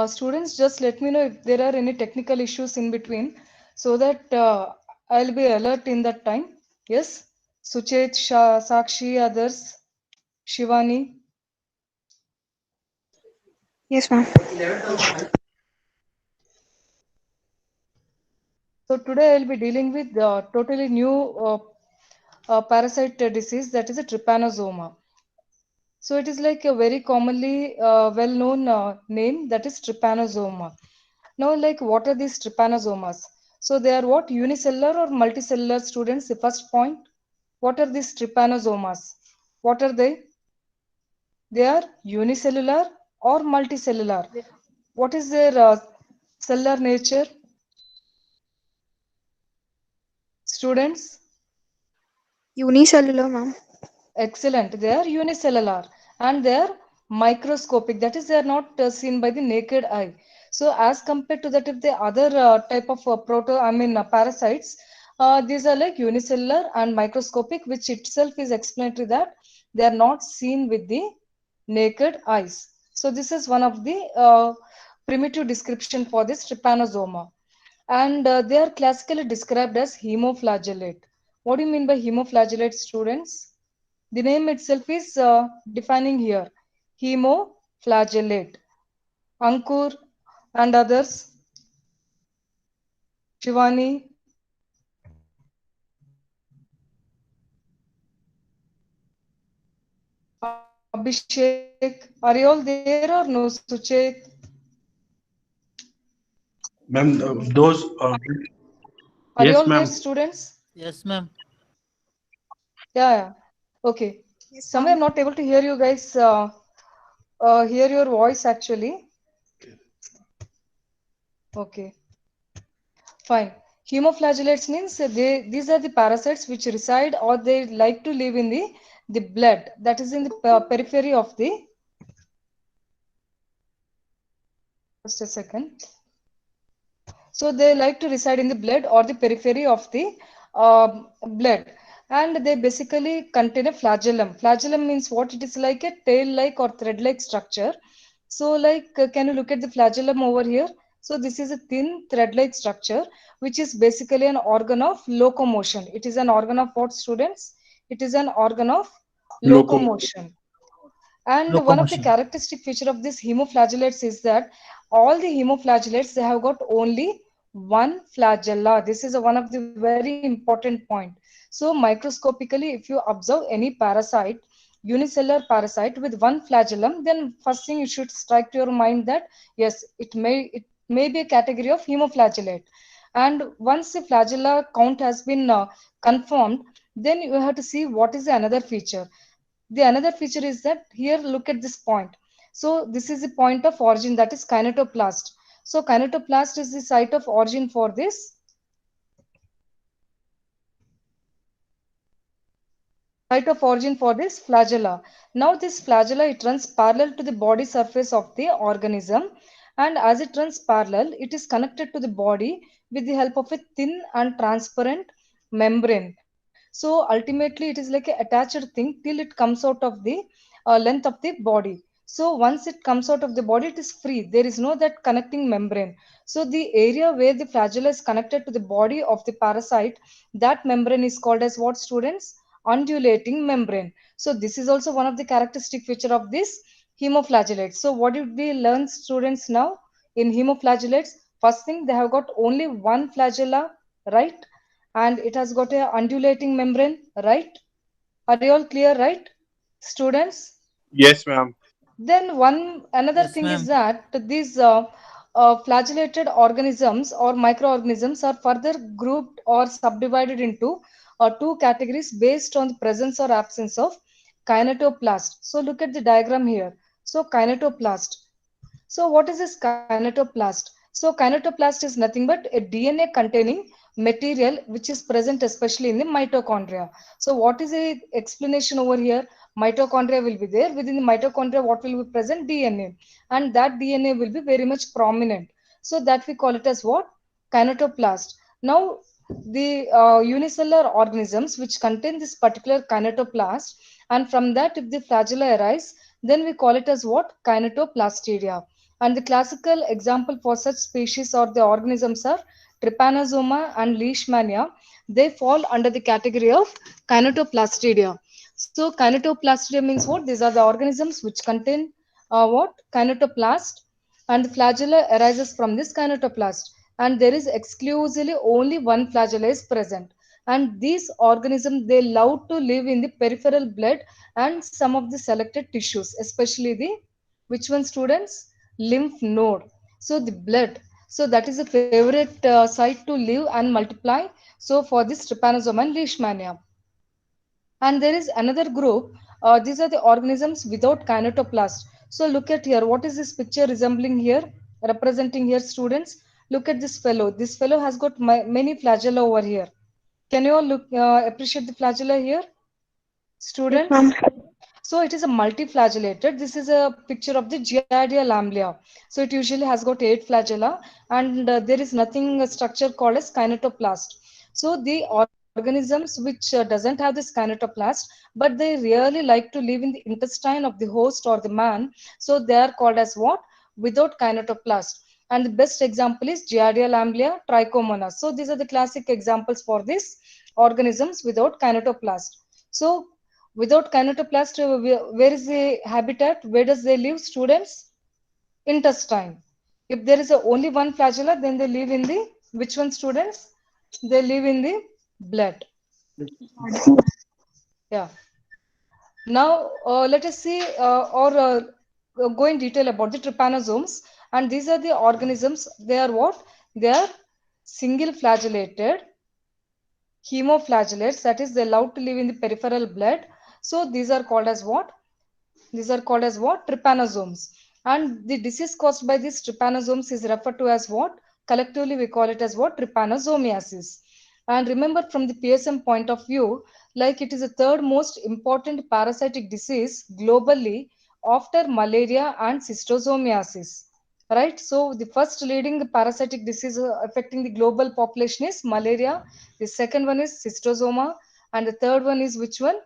Students, just let me know if there are any technical issues in between so that I'll be alert in that time. Yes, Suchet, Sakshi, others, Shivani. Yes, ma'am. Okay. So today I'll be dealing with totally new parasite disease, that is a trypanosoma. So it is like a very commonly well-known name, that is trypanosoma. Now, like what are these trypanosomas? So they are what, unicellular or multicellular, students? The first point. What are these trypanosomas? What are they? They are unicellular or multicellular. What is their cellular nature, students? Unicellular, ma'am. Excellent. They are unicellular and they are microscopic. That is, they are not seen by the naked eye. So, as compared to that, if the other type of parasites, these are like unicellular and microscopic, which itself is explanatory that they are not seen with the naked eyes. So, this is one of the primitive description for this trypanosoma. And they are classically described as hemoflagellate. What do you mean by hemoflagellate, students? The name itself is defining here. Hemoflagellate. Ankur and others. Shivani, Abhishek. Are you all there or no, Suchet? Ma'am, those. Are you Yes, all there, ma'am. students? Yes, ma'am. Yeah, yeah. Okay. Yes, Somewhere ma'am. I'm not able to hear you guys hear your voice actually. Okay. Fine. Hemoflagellates means these are the parasites which reside or they like to live in the blood, that is in the periphery of the, just a second. So they like to reside in the blood or the periphery of the blood, and they basically contain a flagellum. Flagellum means what? It is like a tail-like or thread-like structure. So, like, can you look at the flagellum over here? So this is a thin thread-like structure, which is basically an organ of locomotion. It is an organ of what, students? It is an organ of Locomotive. locomotion. And one of the Locomotion. characteristic feature of this hemoflagellates is that all the hemoflagellates, they have got only one flagella. This is one of the very important point. So microscopically, if you observe any parasite, unicellular parasite with one flagellum, then first thing you should strike to your mind that yes, it may be a category of hemoflagellate. And once the flagella count has been confirmed, then you have to see what is the another feature. The another feature is that here look at this point. So this is the point of origin, that is kinetoplast. So kinetoplast is the site of origin for this, site of origin for this flagella. Now this flagella, it runs parallel to the body surface of the organism, and as it runs parallel, it is connected to the body with the help of a thin and transparent membrane. So ultimately it is like a attached thing till it comes out of the length of the body. So once it comes out of the body, it is free, there is no that connecting membrane. So the area where the flagella is connected to the body of the parasite, that membrane is called as what, students? Undulating membrane. So this is also one of the characteristic feature of this hemoflagellates. So what did we learn, students? Now in hemoflagellates, first thing, they have got only one flagella, right? And it has got a undulating membrane, right? Are you all clear, right, students? Yes, ma'am. Then one another Yes, thing is ma'am. that these flagellated organisms or microorganisms are further grouped or subdivided into two categories based on the presence or absence of kinetoplast. So look at the diagram here. So kinetoplast. So what is this kinetoplast? So kinetoplast is nothing but a DNA containing material which is present especially in the mitochondria. So what is the explanation over here? Mitochondria will be there. Within the mitochondria, what will be present? DNA. And that DNA will be very much prominent. So that we call it as what? Kinetoplast. Now, the unicellular organisms which contain this particular kinetoplast, and from that if the flagella arise, then we call it as what? Kinetoplastidia. And the classical example for such species or the organisms are Trypanosoma and Leishmania. They fall under the category of Kinetoplastidia. So Kinetoplastidia means what? These are the organisms which contain what? Kinetoplast, and the flagella arises from this kinetoplast, and there is exclusively only one flagella is present. And these organisms, they love to live in the peripheral blood and some of the selected tissues, especially the, which one, students? Lymph node. So the blood, so that is a favorite site to live and multiply. So for this Trypanosoma and Leishmania. And there is another group. These are the organisms without kinetoplast. So look at here. What is this picture resembling here? Representing here, students. Look at this fellow. This fellow has got many flagella over here. Can you all look appreciate the flagella here, Yes, ma'am. students? So it is a multiflagellated. This is a picture of the Giardia lamblia. So it usually has got 8 flagella, and there is nothing structure called as kinetoplast. So the organisms which doesn't have this kinetoplast, but they really like to live in the intestine of the host or the man. So they are called as what? Without kinetoplast. And the best example is Giardia lamblia, Trichomonas. So these are the classic examples for these organisms without kinetoplast. So without kinetoplast, where is the habitat? Where does they live, students? Intestine. If there is only one flagella, then they live in the, which one, students? They live in the blood. Yeah. Now let us see or go in detail about the trypanosomes. And these are the organisms. They are what? They are single flagellated hemoflagellates. That is, they love to live in the peripheral blood. So these are called as what? These are called as what? Trypanosomes. And the disease caused by these trypanosomes is referred to as what? Collectively, we call it as what? Trypanosomiasis. And remember, from the PSM point of view, like it is the third most important parasitic disease globally after malaria and schistosomiasis. Right? So the first leading parasitic disease affecting the global population is malaria. The second one is schistosoma. And the third one is which one?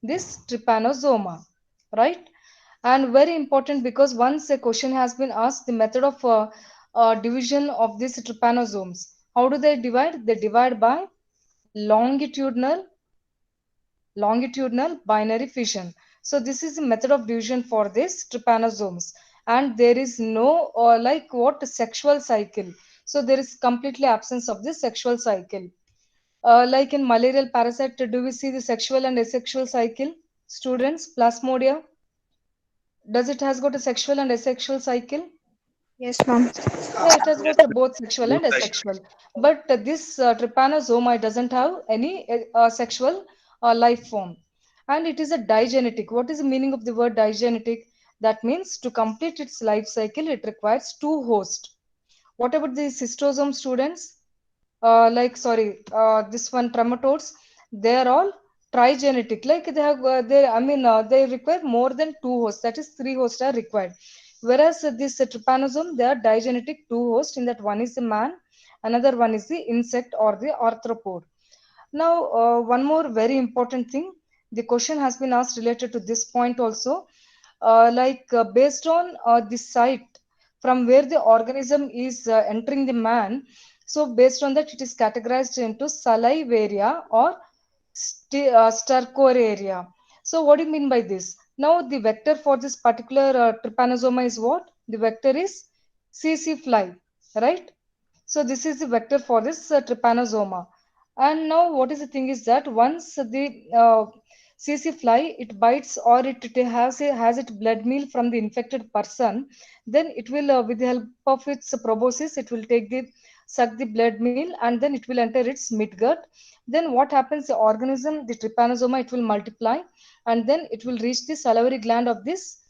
This trypanosoma, right? And very important, because once a question has been asked, the method of division of these trypanosomes, how do they divide? They divide by longitudinal binary fission. So this is the method of division for this trypanosomes. And there is no like what, sexual cycle. So there is completely absence of this sexual cycle. Like in malarial parasite, do we see the sexual and asexual cycle? Students, Plasmodia, does it has got a sexual and asexual cycle? Yes, ma'am. Yeah, it has got both sexual and asexual. But this trypanosoma doesn't have any sexual life form. And it is a digenetic. What is the meaning of the word digenetic? That means to complete its life cycle, it requires two hosts. What about the cystosome, students? Like sorry, this one trematodes, they are all trigenetic. Like they have they, I mean they require more than two hosts, that is three hosts are required. Whereas this trypanosome, they are digenetic, two hosts, in that one is the man, another one is the insect or the arthropod. Now one more very important thing, the question has been asked related to this point also. Based on the site from where the organism is entering the man, so based on that, it is categorized into salivaria or stercoraria. So what do you mean by this? Now the vector for this particular trypanosoma is what? The vector is CC fly, right? So this is the vector for this trypanosoma. And now what is the thing is that once the CC fly, it bites or it has it blood meal from the infected person, then it will with the help of its proboscis, it will take the suck the blood meal, and then it will enter its midgut. Then what happens? The organism, the trypanosoma, it will multiply, and then it will reach the salivary gland of this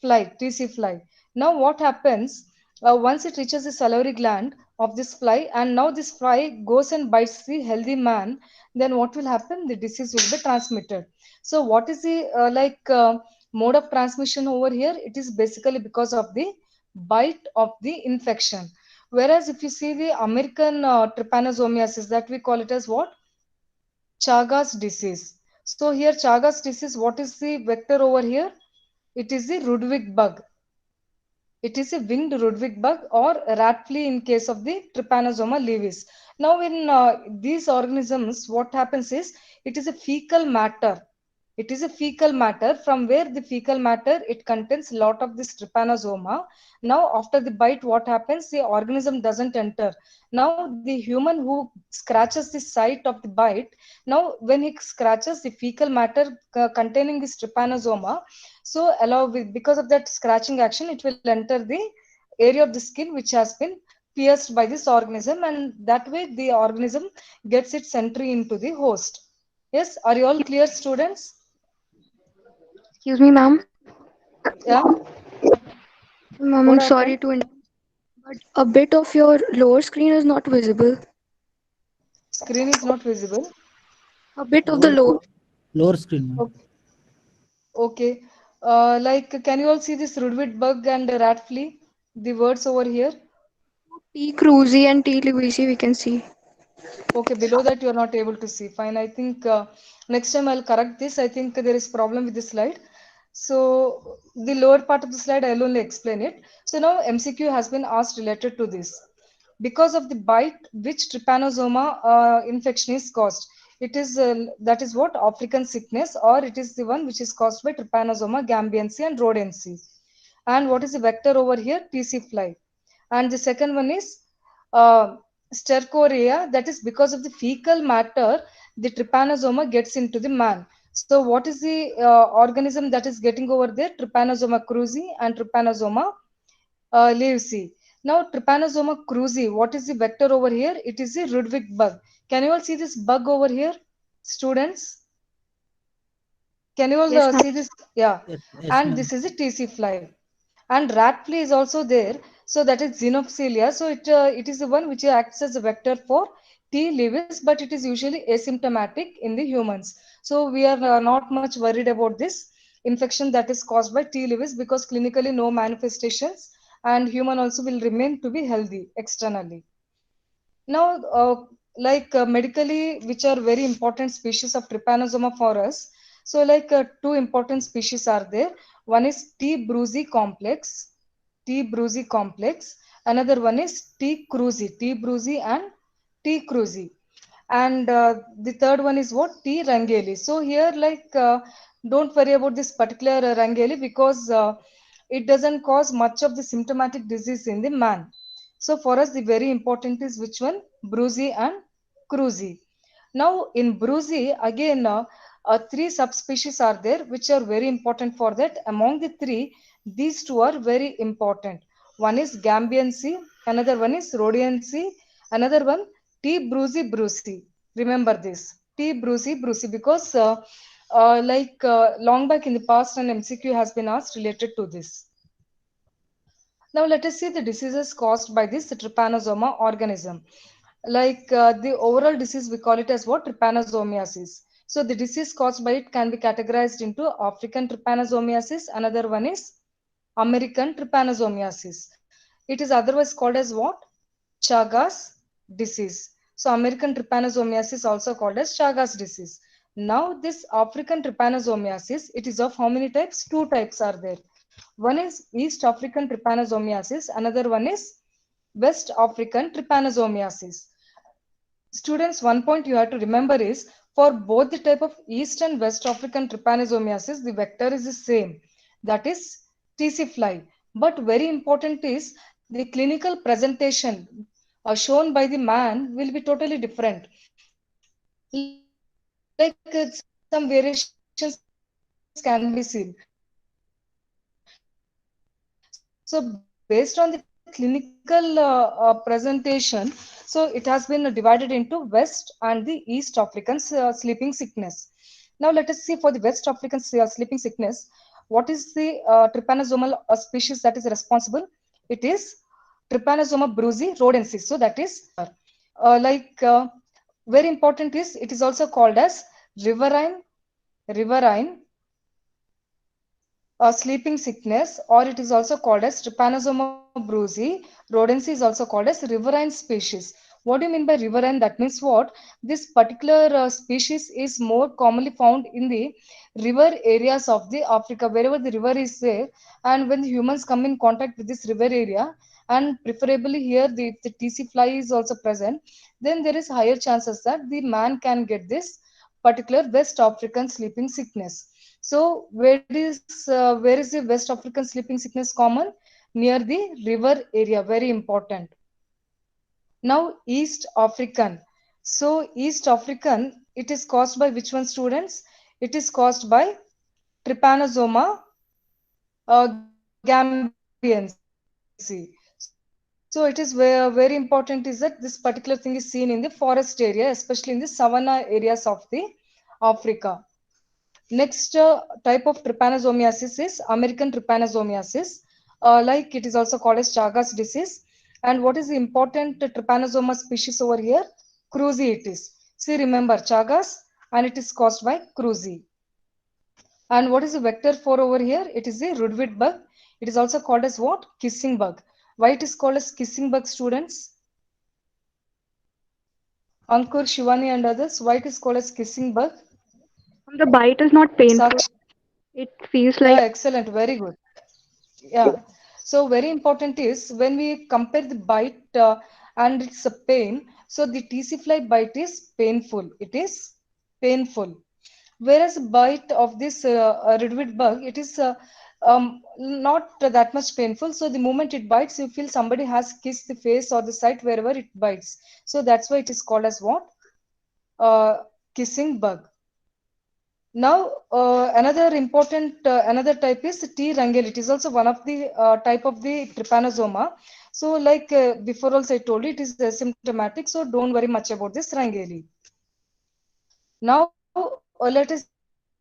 fly, TC fly. Now what happens? Once it reaches the salivary gland of this fly, and now this fly goes and bites the healthy man, then what will happen? The disease will be transmitted. So what is the mode of transmission over here? It is basically because of the bite of the infection. Whereas if you see the American trypanosomiasis, that we call it as what? Chagas disease. So here Chagas disease, what is the vector over here? It is the Rudwig bug. It is a winged Rudwig bug or rat flea in case of the Trypanosoma leavis. Now, in these organisms, what happens is it is a fecal matter. It is a fecal matter from where the fecal matter it contains a lot of this trypanosoma. Now, after the bite, what happens? The organism doesn't enter. Now, the human who scratches the site of the bite, now when he scratches the fecal matter containing this trypanosoma, so because of that scratching action, it will enter the area of the skin which has been pierced by this organism, and that way the organism gets its entry into the host. Yes, are you all clear, students? Excuse me, ma'am. Yeah, Ma'am, what I'm sorry happened? to interrupt, but a bit of your lower screen is not visible. Screen is not visible. A bit of the Lower, lower. lower screen, ma'am. Okay. Like, can you all see this Rudwit bug and rat flea? The words over here. T. cruzi and T. lewisi we can see. Okay, below that you are not able to see. Fine. I think next time I'll correct this. I think there is problem with this slide. So the lower part of the slide I'll only explain it. So now MCQ has been asked related to this. Because of the bite, which trypanosoma infection is caused? It is that is what African sickness, or it is the one which is caused by Trypanosoma gambiense and rhodense. And what is the vector over here? TC fly. And the second one is uh, stercorea, that is because of the fecal matter, the trypanosoma gets into the man. So what is the organism that is getting over there? Trypanosoma cruzi and Trypanosoma leaves. Now, Trypanosoma cruzi, what is the vector over here? It is the Rudwig bug. Can you all see this bug over here, students? Can you all Yes, ma'am. see this? Yeah. Yes, And ma'am. this is a TC fly. And rat flea is also there. So that is Xenophilia. So it is the one which acts as a vector for T. levis, but it is usually asymptomatic in the humans. So we are not much worried about this infection that is caused by T. levis because clinically no manifestations, and human also will remain to be healthy externally. Now, medically, which are very important species of Trypanosoma for us. So, two important species are there. One is T. brucei complex, T. brucei complex. Another one is T. cruzi, T. brucei and T. cruzi. And the third one is what? T. rangeli. So here, don't worry about this particular rangeli because it doesn't cause much of the symptomatic disease in the man. So for us, the very important is which one? Brucei and cruzi. Now in brucei, again, three subspecies are there which are very important for that. Among the three, these two are very important. One is Gambiense, another one is Rhodiense, another one T. brucei brucei. Remember this T. brucei brucei because long back in the past an MCQ has been asked related to this. Now let us see the diseases caused by this trypanosoma organism. The overall disease, we call it as what? Trypanosomiasis. So the disease caused by it can be categorized into African trypanosomiasis. Another one is American trypanosomiasis. It is otherwise called as what? Chagas disease. So American trypanosomiasis also called as Chagas disease. Now this African trypanosomiasis, it is of how many types? Two types are there. One is East African trypanosomiasis, another one is West African trypanosomiasis. Students, one point you have to remember is for both the type of East and West African trypanosomiasis, the vector is the same, that is TC fly. But very important is the clinical presentation shown by the man will be totally different. Some variations can be seen. So based on the clinical presentation, so it has been divided into West and the East African sleeping sickness. Now let us see for the West African sleeping sickness. What is the trypanosomal species that is responsible? It is Trypanosoma brucei rhodensis. So that is very important is it is also called as riverine riverine sleeping sickness, or it is also called as Trypanosoma brucei. Rhodensis is also called as riverine species. What do you mean by riverine? That means what? This particular species is more commonly found in the river areas of the Africa, wherever the river is there. And when the humans come in contact with this river area, and preferably here the TC fly is also present, then there is higher chances that the man can get this particular West African sleeping sickness. So where is the West African sleeping sickness common? Near the river area, very important. Now East African. So East African, it is caused by which one, students? It is caused by Trypanosoma gambiense. So it is very important is that this particular thing is seen in the forest area, especially in the savanna areas of the Africa. Next type of trypanosomiasis is American trypanosomiasis. Like it is also called as Chagas disease. And what is the important trypanosoma species over here? Cruzi it is. See, remember Chagas, and it is caused by Cruzi. And what is the vector for over here? It is the Rudwit bug. It is also called as what? Kissing bug. Why it is called as kissing bug, students? Ankur, Shivani and others, why it is called as kissing bug? The bite is not painful. Sakshi, It feels yeah, like excellent, very good. Yeah. So very important is when we compare the bite and its a pain. So the TC fly bite is painful. It is painful. Whereas bite of this redwood bug, it is not that much painful. So the moment it bites, you feel somebody has kissed the face or the site wherever it bites. So that's why it is called as what? Kissing bug. Now, another type is T. rangel. It is also one of the type of the trypanosoma. So, like before also I told you, it is asymptomatic. So, don't worry much about this rangeli. Now, let us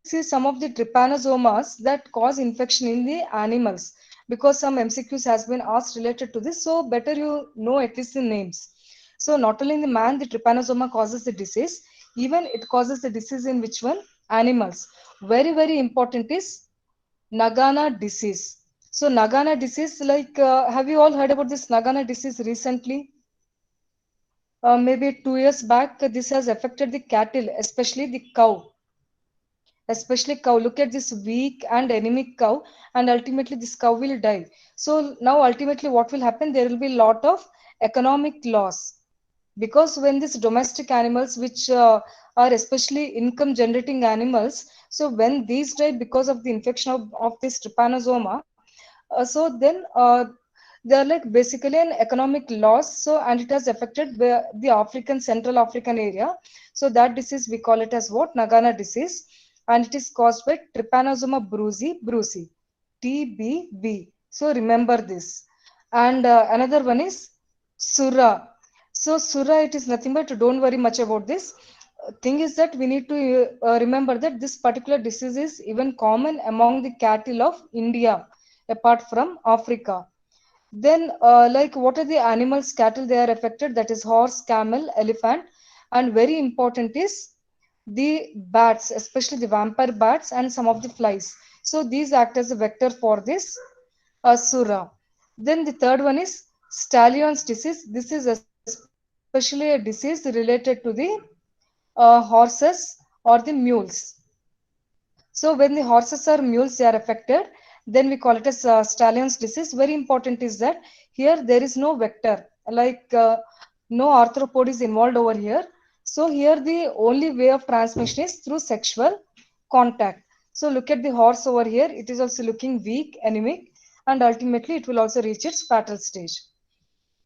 see some of the trypanosomas that cause infection in the animals, because some MCQs has been asked related to this. So, better you know at least the names. So, not only in the man, the trypanosoma causes the disease, even it causes the disease in which one? Animals. Very important is Nagana disease. So, Nagana disease, like, have you all heard about this Nagana disease recently? Maybe 2 years back, this has affected the cattle, especially the cow. Especially cow. Look at this weak and anemic cow, and ultimately this cow will die. So now ultimately what will happen? There will be a lot of economic loss, because when these domestic animals, which are especially income generating animals, so when these die because of the infection of this trypanosoma, so then they are like basically an economic loss. So and it has affected the African, Central African area. So that disease we call it as what? Nagana disease, and it is caused by Trypanosoma brucei, TBB. So remember this. And another one is Surra. So Surra, it is nothing but, don't worry much about this. Thing is that we need to remember that this particular disease is even common among the cattle of India, apart from Africa. Then, like, what are the animals, cattle they are affected? That is horse, camel, elephant, and very important is the bats, especially the vampire bats and some of the flies. So these act as a vector for this Asura. Then the third one is Stallion's disease. This is especially a disease related to the horses or the mules. So when the horses or mules they are affected, then we call it as Stallion's disease. Very important is that here there is no vector, like no arthropod is involved over here. So here the only way of transmission is through sexual contact. So look at the horse over here. It is also looking weak, anemic, and ultimately it will also reach its fatal stage.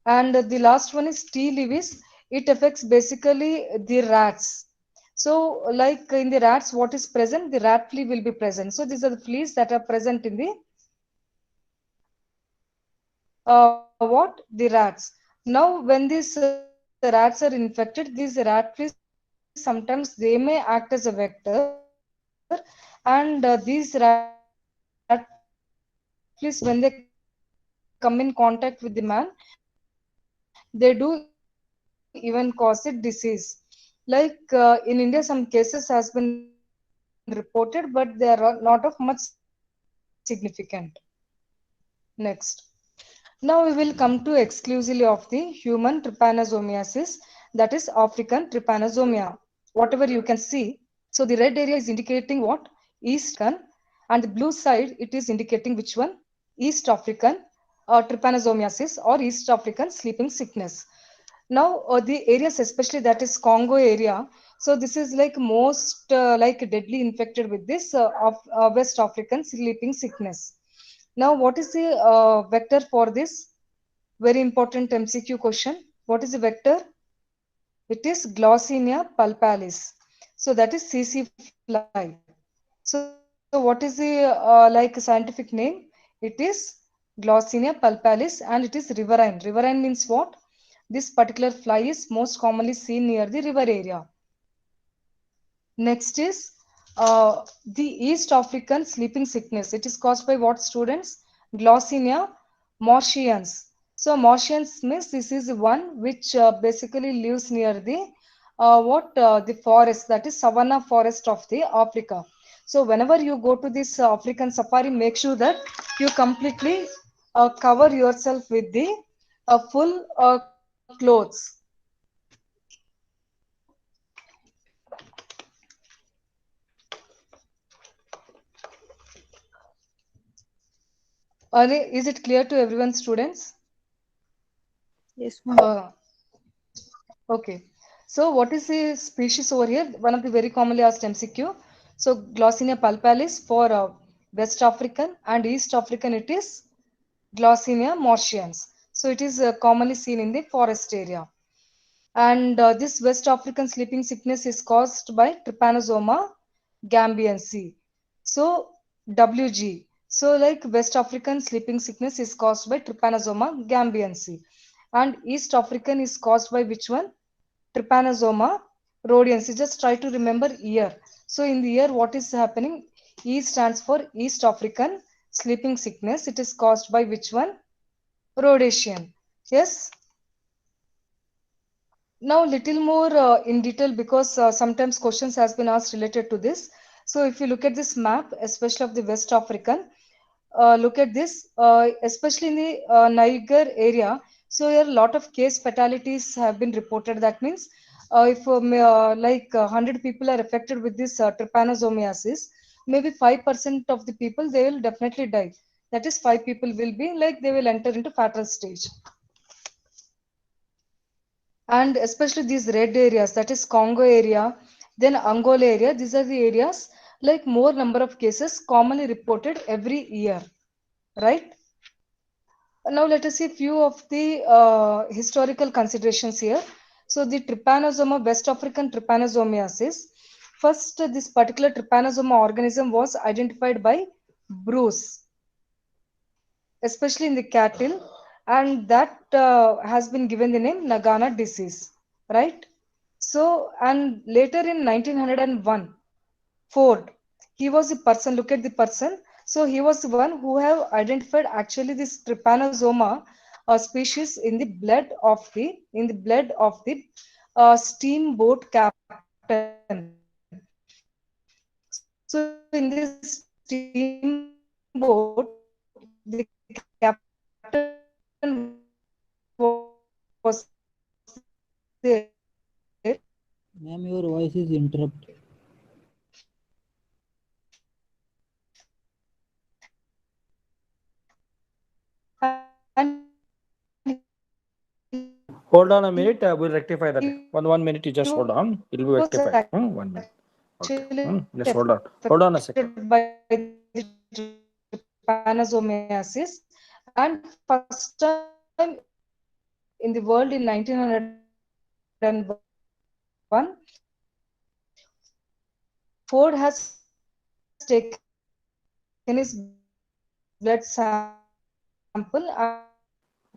And the last one is T. levis. It affects basically the rats. So, like in the rats, what is present? The rat flea will be present. So, these are the fleas that are present in the what? The rats. Now, when these rats are infected, these rat fleas sometimes they may act as a vector, and these rat fleas when they come in contact with the man, they do even cause it disease. Like in India, some cases has been reported, but they are not of much significant. Next. Now we will come to exclusively of the human trypanosomiasis. So like in India, some cases has been reported, but they are not of much significant. that is African trypanosomia. Whatever you can see. So the red area is indicating what? East African, and the blue side it is indicating which one? East African trypanosomiasis or East African sleeping sickness. Now the areas, especially that is Congo area, so this is like most like deadly infected with this of West African sleeping sickness. Now what is the vector for this? Very important MCQ question. What is the vector? It is Glossina pulpalis. So that is CC fly. So what is the like scientific name? It is Glossina pulpalis and it is riverine. Riverine means what? This particular fly is most commonly seen near the river area. Next is the East African sleeping sickness. It is caused by what, students? Glossinia morshians. So morshians means this is one which basically lives near the the forest, that is savanna forest of the Africa. So whenever you go to this African safari, make sure that you completely cover yourself with the full clothes. Is it clear to everyone, students? Yes, ma'am. Okay. So what is the species over here? One of the very commonly asked MCQ. So Glossinia pulpalis for West African, and East African it is Glossinia morshians. So it is commonly seen in the forest area. And this West African sleeping sickness is caused by Trypanosoma gambiense. So WG. So like West African sleeping sickness is caused by Trypanosoma gambiense. And East African is caused by which one? Trypanosoma rhodiense. Just try to remember year. So in the year, what is happening? E stands for East African sleeping sickness. It is caused by which one? Rhodesian. Yes. Now little more in detail, because sometimes questions has been asked related to this. So if you look at this map, especially of the West African, look at this, especially in the Niger area. So here a lot of case fatalities have been reported. That means if 100 people are affected with this trypanosomiasis, maybe 5% of the people, they will definitely die. That is, 5 people will be like they will enter into fatal stage. And especially these red areas, that is Congo area, then Angola area, these are the areas like more number of cases commonly reported every year, right? Now let us see few of the historical considerations here. So the Trypanosoma, West African trypanosomiasis. First, this particular trypanosoma organism was identified by Bruce, especially in the cattle, and that has been given the name Nagana disease, right? So, and later in 1901, Ford, he was the person, look at the person. So he was the one who have identified actually this trypanosoma species in the blood of the steamboat captain. So in this steamboat, the captain was there. Ma'am, your voice is interrupted. And Hold on a minute. We'll rectify that. he One minute. You just hold on. It will be was rectified. 1 minute. Okay. actually Just hold on. Hold on a second. affected by the trypanosomiasis, and first time in the world in 1901, Ford has taken his blood sample,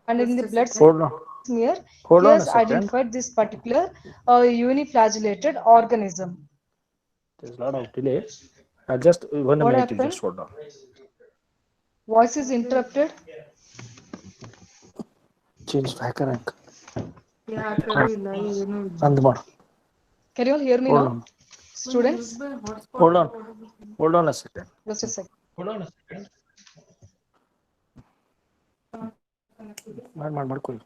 and in the blood Hold on. smear he Hold has on a second. identified this particular uniflagellated organism. There's a lot of delay. Just 1 minute. What You happened? just hold on. Voice is interrupted. Change hacker rank. And more. Can you all hear me Hold now, on. students? Hold on. Hold on a second. Just a second. ಮಾಡ್ಕೊಳ್ಳಿ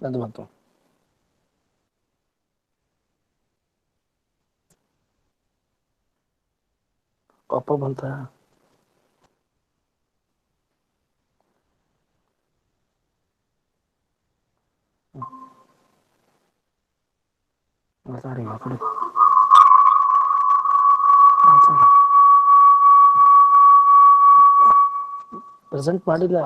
ಅದು ಬಂತು पापा बनता है. Sorry, present ಮಾಡಿಲ್ಲ.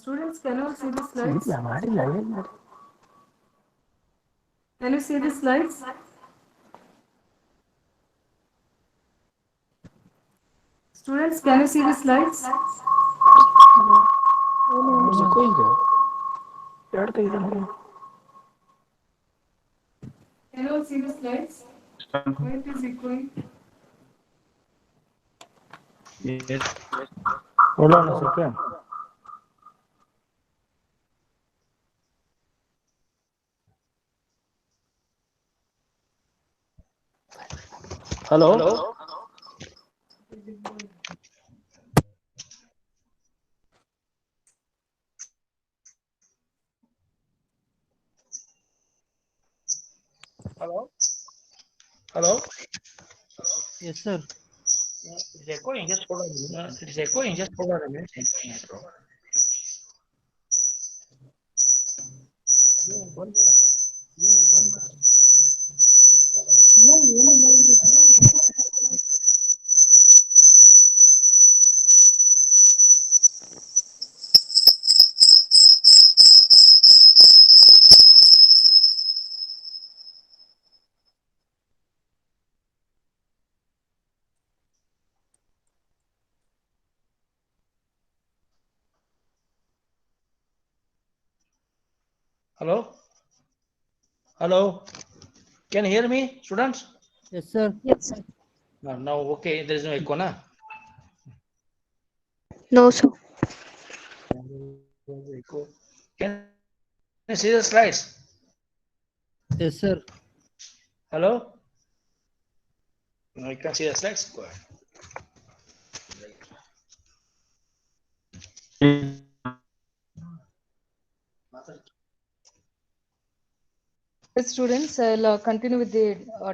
Students, can you all see the slides? ಇಲ್ಲ ಮಾಡಿಲ್ಲ ಏನ್ ಮಾಡಿ. Can you see the slides? Students, can you see the slides? Music ಈಗ ಎರಡು ತೆಗಿದೆ ನೋಡಿ. Can you all see the slides? Why it is echoing? Yes. Hold on a second. Hello? Hello? Hello? Yes, sir. It is echoing, just hold on a minute. It is echoing, just hold on a minute. Hello? Hello? Can you hear me, students? Yes, sir. Now, okay, there is no echo, na? No, sir. Echo. Can you see the slides? Yes, sir. Hello? No, you can see the slides. Go ahead. Yes, students, I'll continue with the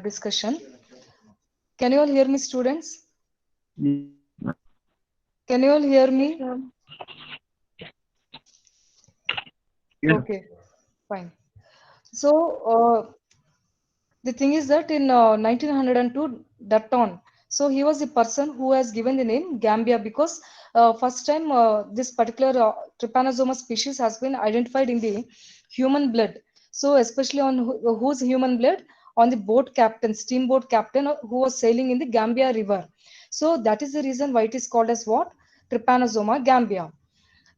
discussion. Can you all hear me, students? Can you all hear me? Yes. Okay, fine. So, the thing is that in 1902, Dutton, so he was the person who has given the name Gambia because first time this particular Trypanosoma species has been identified in the human blood. So especially on whose human blood? On the boat captain, steamboat captain who was sailing in the Gambia River. So that is the reason why it is called as what? Trypanosoma Gambia.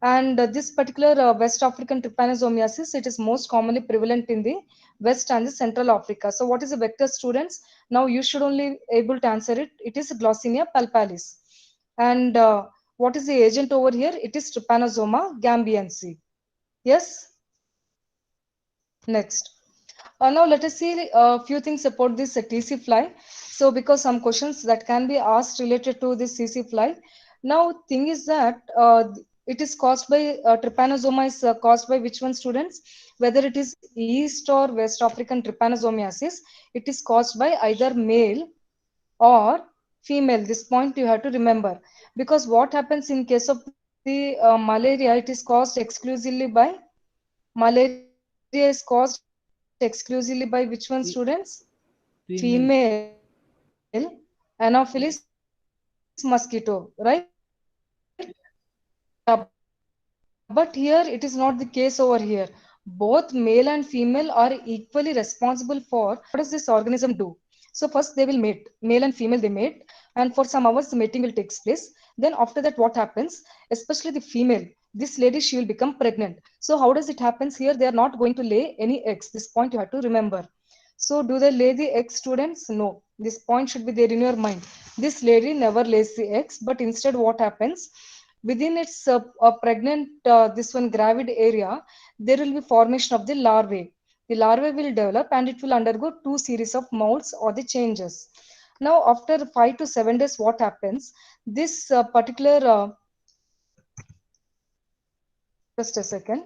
And this particular West African trypanosomiasis, it is most commonly prevalent in the West and the Central Africa. So what is a vector, students? Now you should only able to answer it. It is Glossina palpalis. And what is the agent over here? It is Trypanosoma gambiense. Yes? Next. Now let us see a few things about this TC fly. So because some questions that can be asked related to this CC fly. Now thing is that it is caused by trypanosoma is caused by which one, students? Whether it is East or West African trypanosomiasis, it is caused by either male or female. This point you have to remember, because what happens in case of the malaria, it is caused exclusively by malaria is caused exclusively by which one, students? Female Female. Anopheles mosquito, right? Yeah, but here it is not the case over here. Both male and female are equally responsible for what does this organism do? So first they will mate, male and female they mate, and for some hours the mating will takes place. Then after that what happens? Especially the female, this lady she will become pregnant. So how does it happens here? They are not going to lay any eggs. This point you have to remember. So do they lay the eggs, students? No. This point should be there in your mind. This lady never lays the eggs, but instead what happens? Within its pregnant, this one gravid area, there will be formation of the larvae. The larvae will develop and it will undergo two series of molds or the changes. Now, after 5 to 7 days, what happens? This particular, just a second.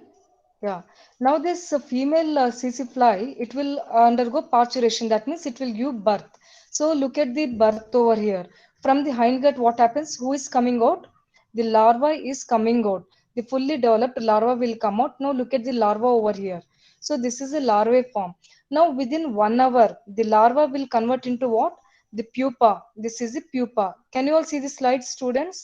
Yeah. Now this female CC fly, it will undergo parturition. That means it will give birth. So look at the birth over here. From the hindgut, what happens? Who is coming out? The larva is coming out. The fully developed larva will come out. Now look at the larva over here. So this is a larvae form. Now within 1 hour, the larva will convert into what? The pupa. This is the pupa. Can you all see the slide, students?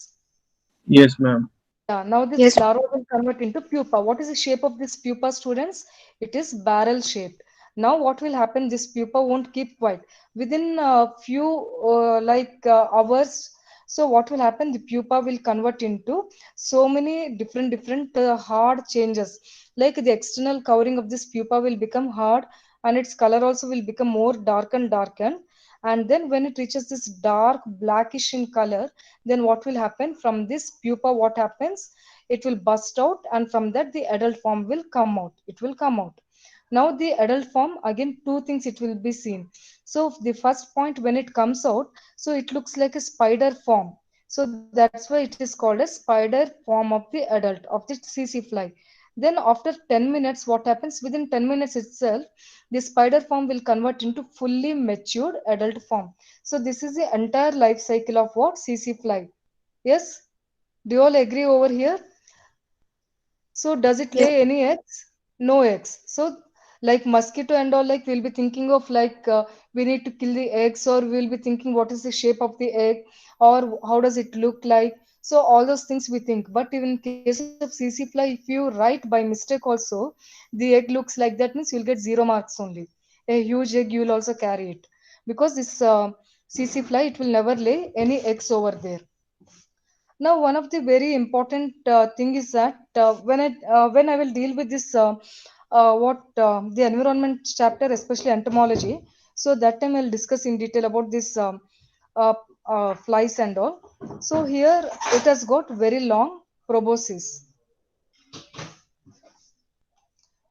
Yes, ma'am. Yeah, now this Yes. larva will convert into pupa. What is the shape of this pupa, students? It is barrel shaped. Now what will happen? This pupa won't keep quiet. Within a few hours, so what will happen? The pupa will convert into so many different hard changes. Like the external covering of this pupa will become hard, and its color also will become more darken. And then when it reaches this dark blackish in color, then what will happen? From this pupa, what happens? It will burst out, and from that the adult form will come out. It will come out. Now the adult form, again two things it will be seen. So the first point, when it comes out, so it looks like a spider form. So that's why it is called a spider form of the adult of the CC fly. Then after 10 minutes, what happens? Within 10 minutes itself, the spider form will convert into fully matured adult form. So this is the entire life cycle of what? CC fly. Yes? Do you all agree over here? So does it Yes. lay any eggs? No eggs. So like mosquito and all, like we'll be thinking of we need to kill the eggs, or we'll be thinking what is the shape of the egg, or how does it look like. So all those things we think. But even in case of CC fly, if you write by mistake also, the egg looks like that, means you'll get 0 marks only. A huge egg you will also carry it, because this CC fly, it will never lay any eggs over there. Now, one of the very important thing is that when I will deal with this what the environment chapter, especially entomology, so that time I'll discuss in detail about this uh, flies and all. So here it has got very long proboscis.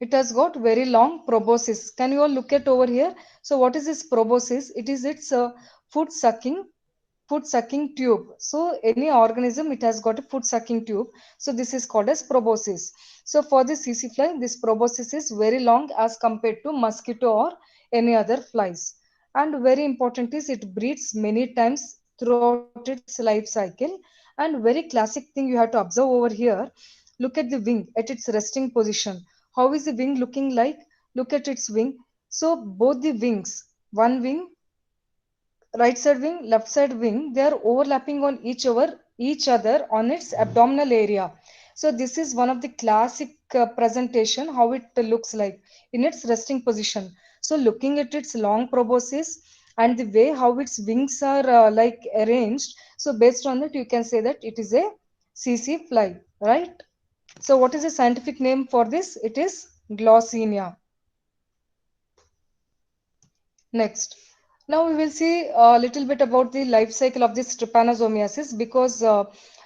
It has got very long proboscis. Can you all look at over here? So what is this proboscis? It is its food sucking tube. So any organism, it has got a food sucking tube. So this is called as proboscis. So for the CC fly, this proboscis is very long as compared to mosquito or any other flies. And very important is it breeds many times throughout its life cycle. And very classic thing you have to observe over here. Look at the wing at its resting position. How is the wing looking like? Look at its wing. So both the wings, one wing, right side wing, left side wing, they are overlapping on each other on its abdominal area. So this is one of the classic presentation how it looks like in its resting position. So looking at its long proboscis and the way how its wings are arranged, so based on that you can say that it is a CC fly, right? So what is the scientific name for this? It is Glossina. Next. Now we will see a little bit about the life cycle of this trypanosomiasis, because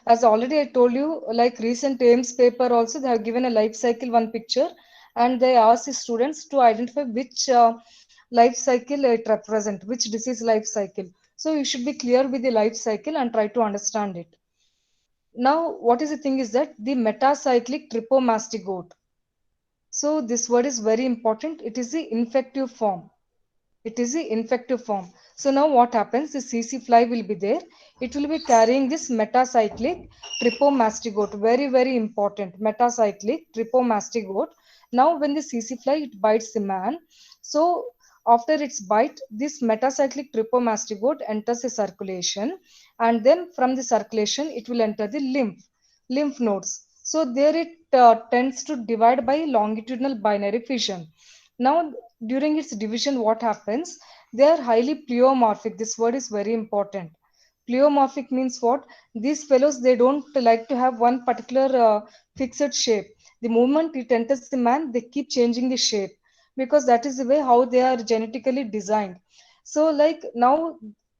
as already I told you, like recent AIMS paper also, they have given a life cycle one picture, and they asked the students to identify which life cycle it represent, which disease life cycle. So you should be clear with the life cycle and try to understand it. Now, what is the thing is that the metacyclic trypomastigote. So this word is very important. It is the infective form. It is the infective form. So now what happens? The CC fly will be there. It will be carrying this metacyclic trypomastigote. Very important. Metacyclic trypomastigote. Now when the CC fly, it bites the man. So after its bite, this metacyclic trypomastigote enters the circulation, and then from the circulation it will enter the lymph nodes. So there it tends to divide by longitudinal binary fission. Now during its division, what happens? They are highly pleomorphic. This word is very important. Pleomorphic means what? These fellows, they don't like to have one particular fixed shape. The moment it enters the man, they keep changing the shape, because that is the way how they are genetically designed. So like now,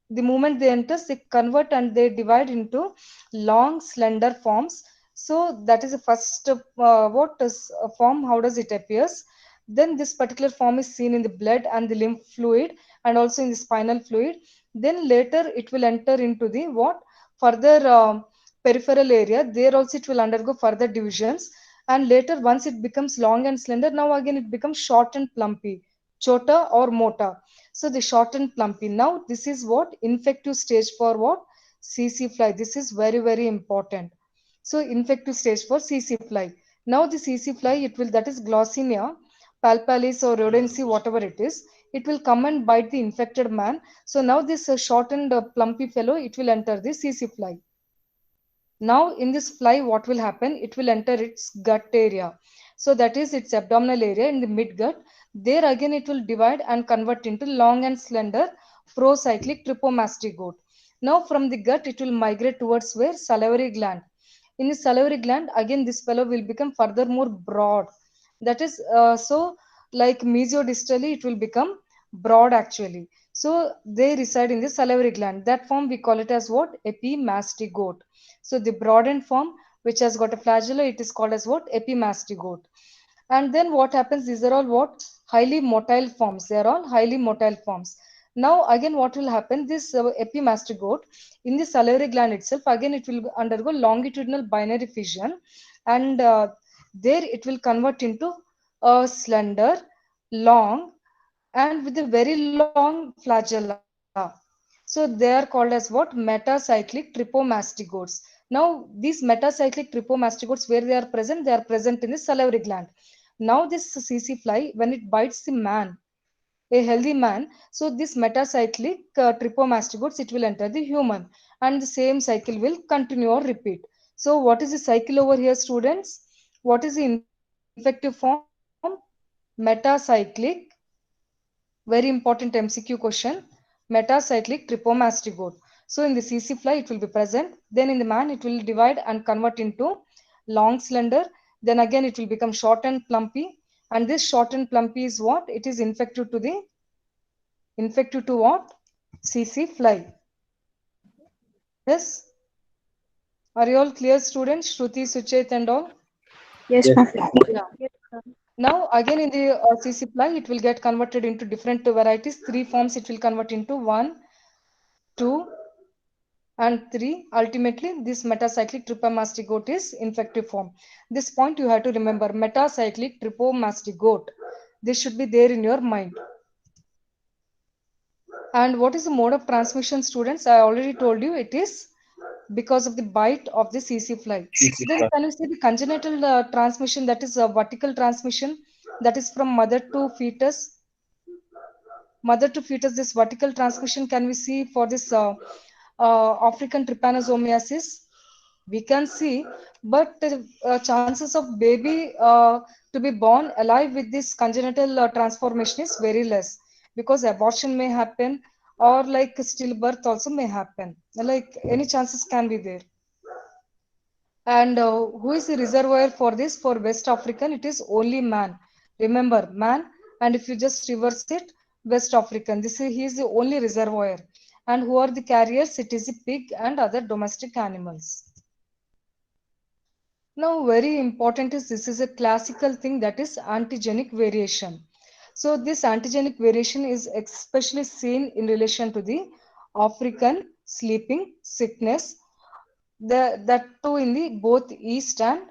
the moment they enter, they convert and they divide into long slender forms. So that is the first what is a form, how does it appears? Then this particular form is seen in the blood and the lymph fluid, and also in the spinal fluid. Then later it will enter into the what? Further peripheral area. There also it will undergo further divisions. And then finally it will enter into the spinal fluid. So this is how it appears. And later, once it becomes long and slender, now again it becomes short and plumpy, chota or mota. So the short and plumpy. Now this is what infective stage for what? CC fly. This is very, very important. So infective stage for CC fly. Now the CC fly, it will, that is Glossinia, palpalis or rodentsi, whatever it is, it will come and bite the infected man. So now this short and plumpy fellow, it will enter the CC fly. Now in this fly, what will happen? It will enter its gut area. So that is its abdominal area in the midgut. There again it will divide and convert into long and slender procyclic trypomastigote. Now from the gut it will migrate towards where? Salivary gland. In the salivary gland, again this fellow will become furthermore broad. That is so like mesiodistally it will become broad actually. So they reside in the salivary gland. That form we call it as what? Epimastigote. So the broadened form, which has got a flagella, it is called as what? Epimastigote. And then what happens? These are all what? Highly motile forms. They are all highly motile forms. Now again, what will happen? This epimastigote in the salivary gland itself, again it will undergo longitudinal binary fission, and there it will convert into a slender, long, and with a very long flagella. So they are called as what? Metacyclic trypomastigotes. Now these metacyclic trypomastigotes, where they are present? They are present in the salivary gland. Now this CC fly, when it bites the man, a healthy man, so this metacyclic trypomastigotes, it will enter the human, and the same cycle will continue or repeat. So what is the cycle over here, students? What is the infective form? Metacyclic, very important MCQ question. Metacyclic trypomastigote. So in the CC fly, it will be present. Then in the man, it will divide and convert into long, slender. Then again, it will become short and plumpy. And this short and plumpy is what? It is infective to what? CC fly. Yes. Are you all clear, students? Shruti, Suchet, and all? Yes, Yes. ma'am. Yeah. Now again in the CC ply, it will get converted into different varieties. Three forms it will convert into: 1, 2, and 3. Ultimately, this metacyclic trypomastigote is infective form. This point you have to remember: metacyclic trypomastigote. This should be there in your mind. And what is the mode of transmission, students? I already told you it is because of the bite of the CC fly. Then can you see the congenital transmission, that is a vertical transmission, that is from mother to fetus? Mother to fetus, this vertical transmission can we see for this African trypanosomiasis? We can see, but chances of baby to be born alive with this congenital transformation is very less, because abortion may happen, or like stillbirth also may happen. Like any chances can be there. And who is the reservoir for this? For West African, it is only man. Remember, man. And if you just reverse it, West African. He is the only reservoir. And who are the carriers? It is the pig and other domestic animals. Now, very important is this is a classical thing, that is antigenic variation. So this antigenic variation is especially seen in relation to the African sleeping sickness, that too in the both East and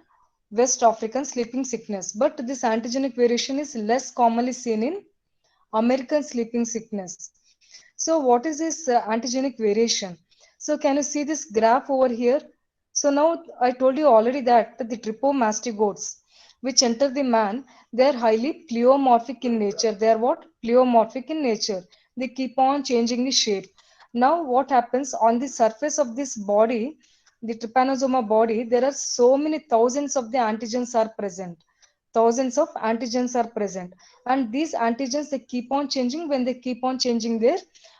West African sleeping sickness. But this antigenic variation is less commonly seen in American sleeping sickness. So what is this antigenic variation? So can you see this graph over here? So now I told you already that the trypomastigotes which enter the man, they are highly pleomorphic in nature. They are what? Pleomorphic in nature. They keep on changing the shape. Now what happens on the surface of this body, the trypanosoma body, there are so many thousands of the antigens are present. Thousands of antigens are present, and these antigens, they keep on changing when they keep on changing their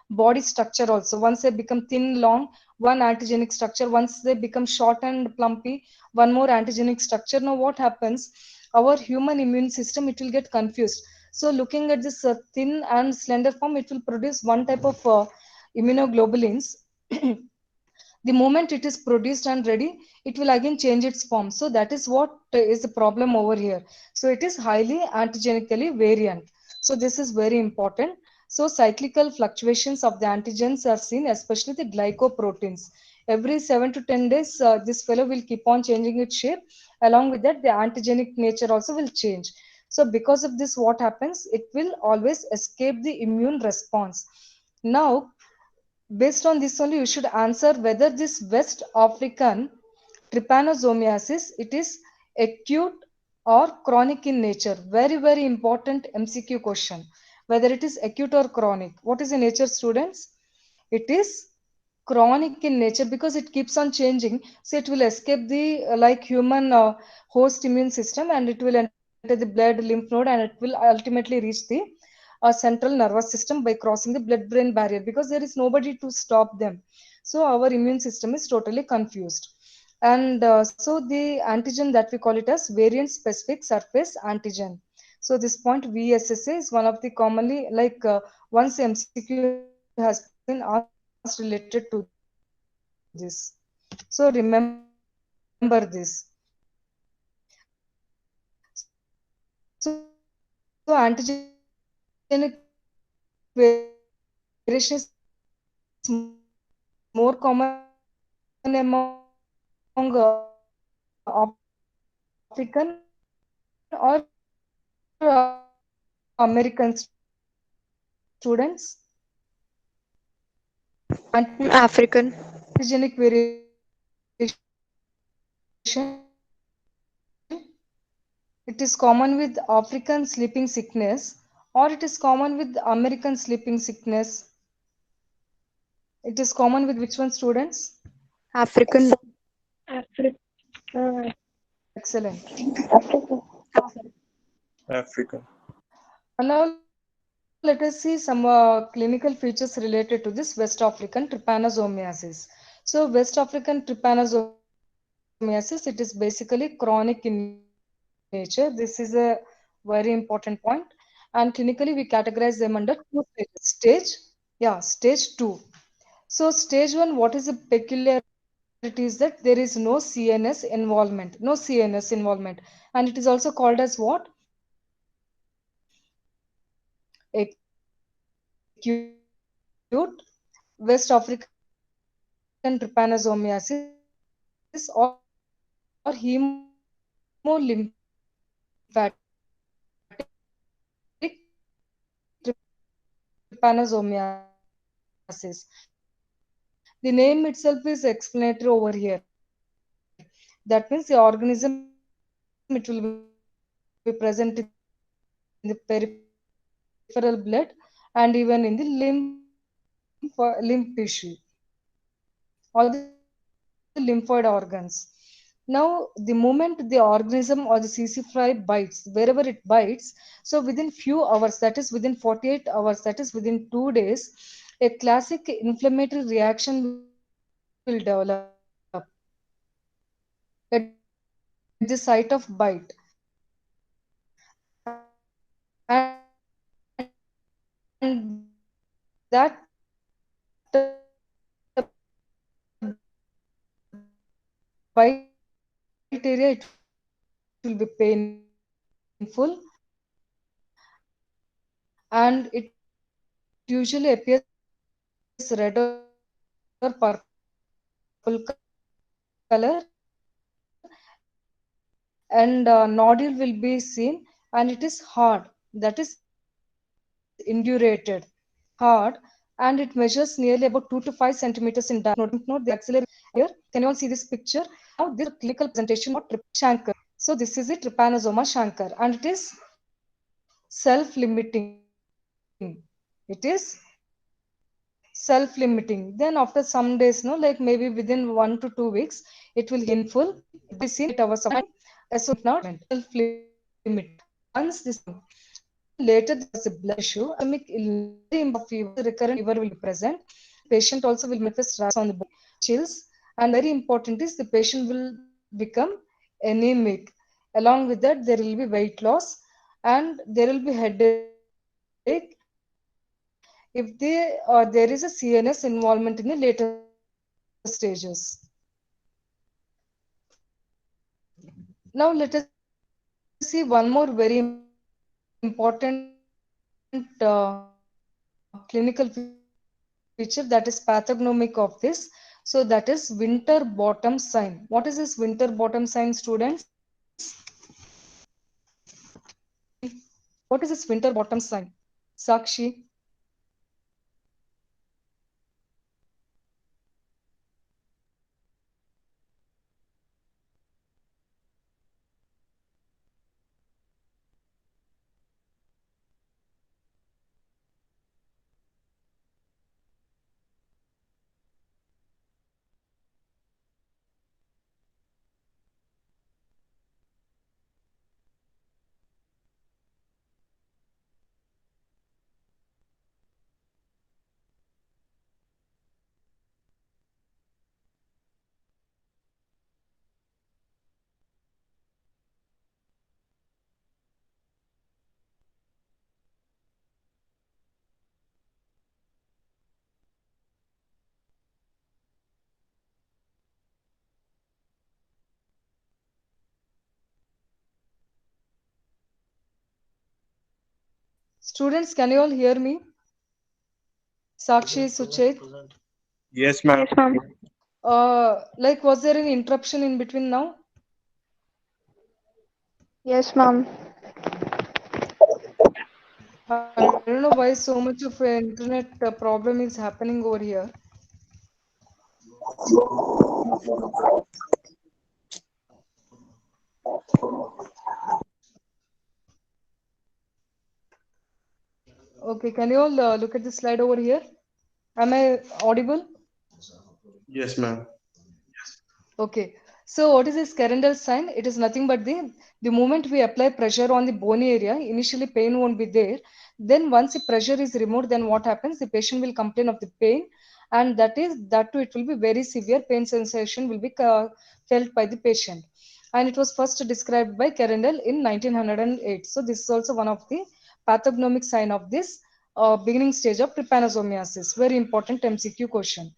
body structure also. Once they become thin, long, one antigenic structure. Once they become short and plumpy, one more antigenic structure. Now what happens? Our human immune system, it will get confused. So looking at this thin and slender form, it will produce one type of immunoglobulins. The moment it is produced and ready, it will again change its form. So that is what is the problem over here. So it is highly antigenically variant. So this is very important. So cyclical fluctuations of the antigens are seen, especially the glycoproteins. Every 7 to 10 days, this fellow will keep on changing its shape. Along with that, the antigenic nature also will change. So because of this, what happens? It will always escape the immune response. Now, based on this only, you should answer whether this West African trypanosomiasis, it is acute or chronic in nature. Very, very important MCQ question. Whether it is acute or chronic. What is the nature, students? It is chronic in nature because it keeps on changing. So it will escape the like human host immune system, and it will enter the blood lymph node, and it will ultimately reach the central nervous system by crossing the blood brain barrier, because there is nobody to stop them. So our immune system is totally confused. And so the antigen that we call it as variant specific surface antigen. So this point VSSA is one of the commonly like once MCQ has been asked related to this. So remember this. So antigenic variation is more common among African or American students. African. Antigenic variation, it is common with African sleeping sickness, or it is common with American sleeping sickness. It is common with which one, students? African. Excellent. African. And now let us see some clinical features related to this West African trypanosomiasis. So West African trypanosomiasis, it is basically chronic in nature. This is a very important point. And clinically, we categorize them under two stages. Stage 2. So stage 1, what is the peculiarity is that there is no CNS involvement, and it is also called as what? Acute West African trypanosomiasis or hemolymphatic trypanosomiasis. The name itself is explanatory over here. That means the organism, it will be present in the peripheral blood and even in the lymph tissue, all the lymphoid organs. Now, the moment the organism or the CC5 bites, wherever it bites, so within few hours, that is within 48 hours, that is within 2 days, a classic inflammatory reaction will develop at the site of bite. And that bite area, it will be painful, and it usually appears red or purple color, and nodule will be seen, and it is hard, that is indurated, hard, and it measures nearly about 2 to 5 centimeters in diameter. Note the axillary here. Can you all see this picture? Now this is a clinical presentation of Chancre. So this is it, Trypanosoma chancre, and it is self-limiting. It is self-limiting. Then after some days, no, like maybe within 1 to 2 weeks, it will heal in full. It will be seen 8 hours of time. So self-limit. Once this later there was a blood issue, anemic illness, very important fever, recurrent fever will be present. Patient also will manifest rash on the body, chills, and very important is the patient will become anemic. Along with that, there will be weight loss and there will be headache if there is a CNS involvement in the later stages. Now let us see one more very important clinical feature, that is pathognomic of this West African So that is winter bottom sign. What is this winter bottom sign, students? What is this winter bottom sign? Sakshi. Students, can you all hear me? Sakshi, Suchet. Yes, ma'am. Yes, ma'am. Like, was there any interruption in between now? Yes, ma'am. I don't know why so much of internet problem is happening over here. Okay, can you all look at the slide over here? Am I audible? Yes, ma'am. Okay. So what is this Kerendel sign? It is nothing but the moment we apply pressure on the bony area, initially pain won't be there. Then once the pressure is removed, then what happens? The patient will complain of the pain, and that too it will be very severe pain sensation will be felt by the patient. And it was first described by Kerendel in 1908. So this is also one of the pathognomic sign of this beginning stage of trypanosomiasis. Very important MCQ question.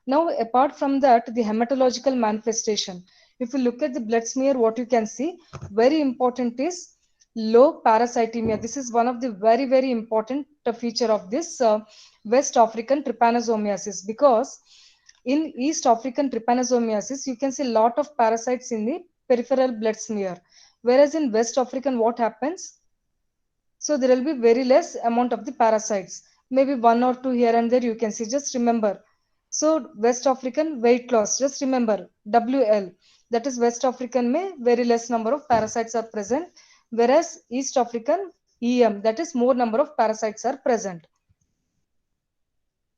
Now, apart from that, the hematological manifestation. If you look at the blood smear, what you can see, very important is low parasitemia. This is one of the very, very important feature of this West African trypanosomiasis, because in East African trypanosomiasis, you can see a lot of parasites in the peripheral blood smear. Whereas in West African, what happens? So there will be very less amount of the parasites, maybe one or two here and there you can see. Just remember. So West African weight loss, just remember WL, that is West African may very less number of parasites are present, whereas East African EM, that is more number of parasites are present.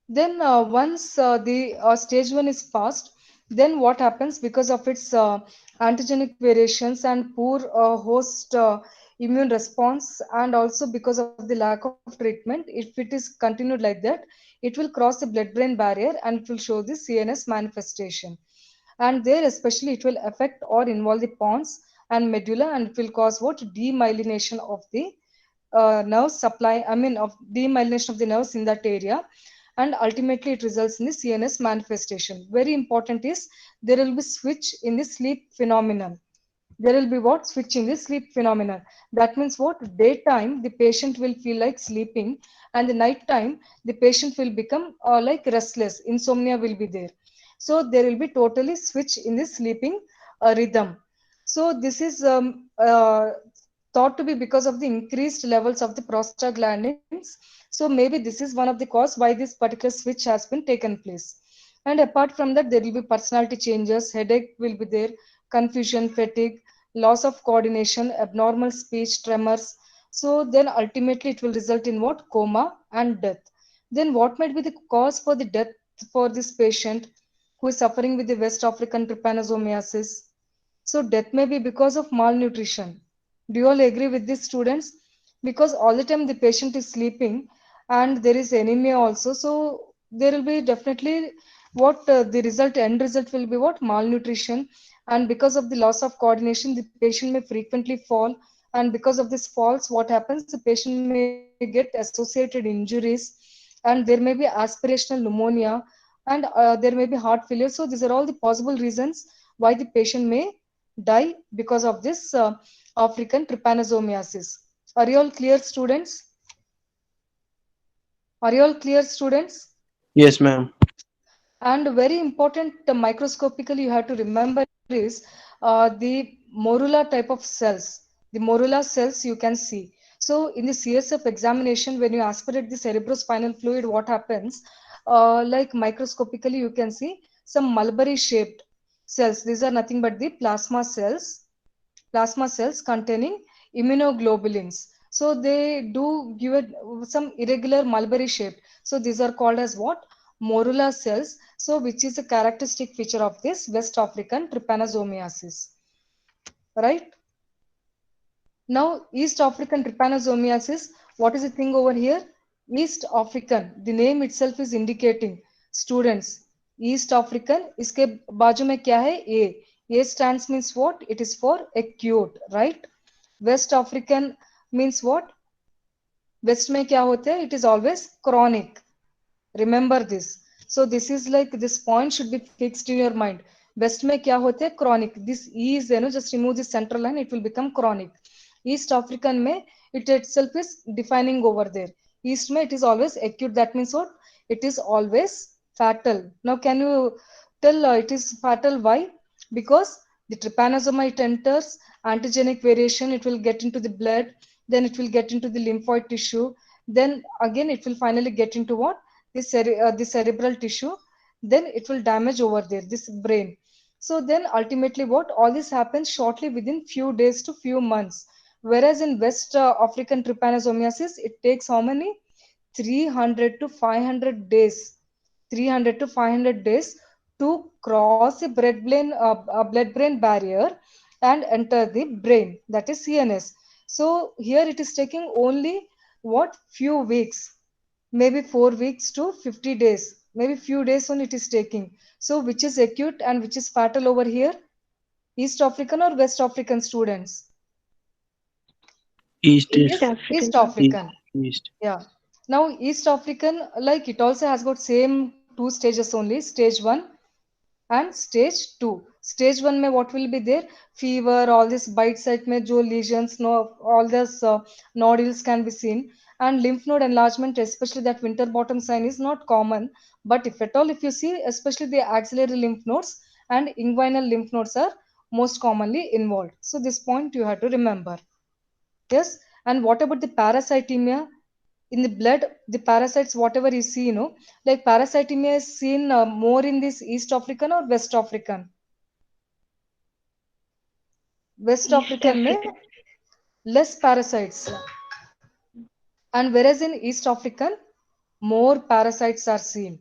Then once the stage 1 is passed, then what happens? Because of its antigenic variations and poor host immune response, and also because of the lack of treatment, if it is continued like that, it will cross the blood brain barrier and it will show the CNS manifestation. And there especially it will affect or involve the pons and medulla, and it will cause what? Demyelination of the nerve supply, I mean of demyelination of the nerves in that area, and ultimately it results in the CNS manifestation. Very important is there will be switch in the sleep phenomenon. There will be what? Switch in the sleep phenomenon. That means what? Daytime the patient will feel like sleeping, and the night time the patient will become like restless. Insomnia will be there. So there will be totally switch in the sleeping rhythm. So this is thought to be because of the increased levels of the prostaglandins. So maybe this is one of the cause why this particular switch has been taken place. And apart from that, there will be personality changes, headache will be there, confusion, fatigue, loss of coordination, abnormal speech, tremors. So then ultimately it will result in what? Coma and death. Then what might be the cause for the death for this patient who is suffering with the West African trypanosomiasis? So death may be because of malnutrition. Do you all agree with this, students? Because all the time the patient is sleeping and there is anemia also. So there will be definitely what the end result will be what? Malnutrition. And because of the loss of coordination, the patient may frequently fall. And because of this falls, what happens? The patient may get associated injuries, and there may be aspirational pneumonia, and there may be heart failure. So these are all the possible reasons why the patient may die because of this African trypanosomiasis. Are you all clear, students? Are you all clear, students? Yes, ma'am. And very important, microscopically, you have to remember is the morula type of cells. The morula cells you can see. So in the CSF examination, when you aspirate the cerebrospinal fluid, what happens? Like microscopically, you can see some mulberry-shaped cells. These are nothing but the plasma cells containing immunoglobulins. So they do give it some irregular mulberry shape. So these are called as what? Morula cells. So which is a characteristic feature of this West African trypanosomiasis. Right? Now East African trypanosomiasis, what is the thing over here? East African, the name itself is indicating students. East African, इसके बाजू में क्या है? A. A stands means what? It is for acute, right? West African means what? West में क्या होता है? It is always chronic. Remember this. So this is like this point should be fixed in your mind. West में क्या होते हैं? Chronic. This E is, just remove this central line, it will become chronic. East African में it itself is defining over there. East में it is always acute. That means what? It is always fatal. Now can you tell it is fatal? Why? Because the trypanosoma, it enters antigenic variation, it will get into the blood, then it will get into the lymphoid tissue, then again it will finally get into what? The cerebral tissue, then it will damage over there, this brain. So then ultimately what? All this happens shortly within few days to few months. Whereas in West African trypanosomiasis, it takes how many? 300 to 500 days. 300 to 500 days to cross the blood-brain barrier and enter the brain, that is CNS. So here it is taking only what? Few weeks, maybe 4 weeks to 50 days, maybe few days only it is taking. So which is acute and which is fatal over here? East African or West African students? East, It East is East, East African. African. East. Yeah. Now East African, like it also has got same two stages only, stage 1 and stage 2. Stage 1 mein what will be there? Fever, all this bite site mein jo lesions, no, all this nodules can be seen, and lymph node enlargement, especially that Winterbottom sign, is not common. But if at all, if you see, especially the axillary lymph nodes and inguinal lymph nodes are most commonly involved. So this point you have to remember. Yes. And what about the parasitemia? In the blood, the parasites, whatever you see, like parasitemia is seen more in this East African or West African? West East African में African. less parasites, and whereas in East African more parasites are seen.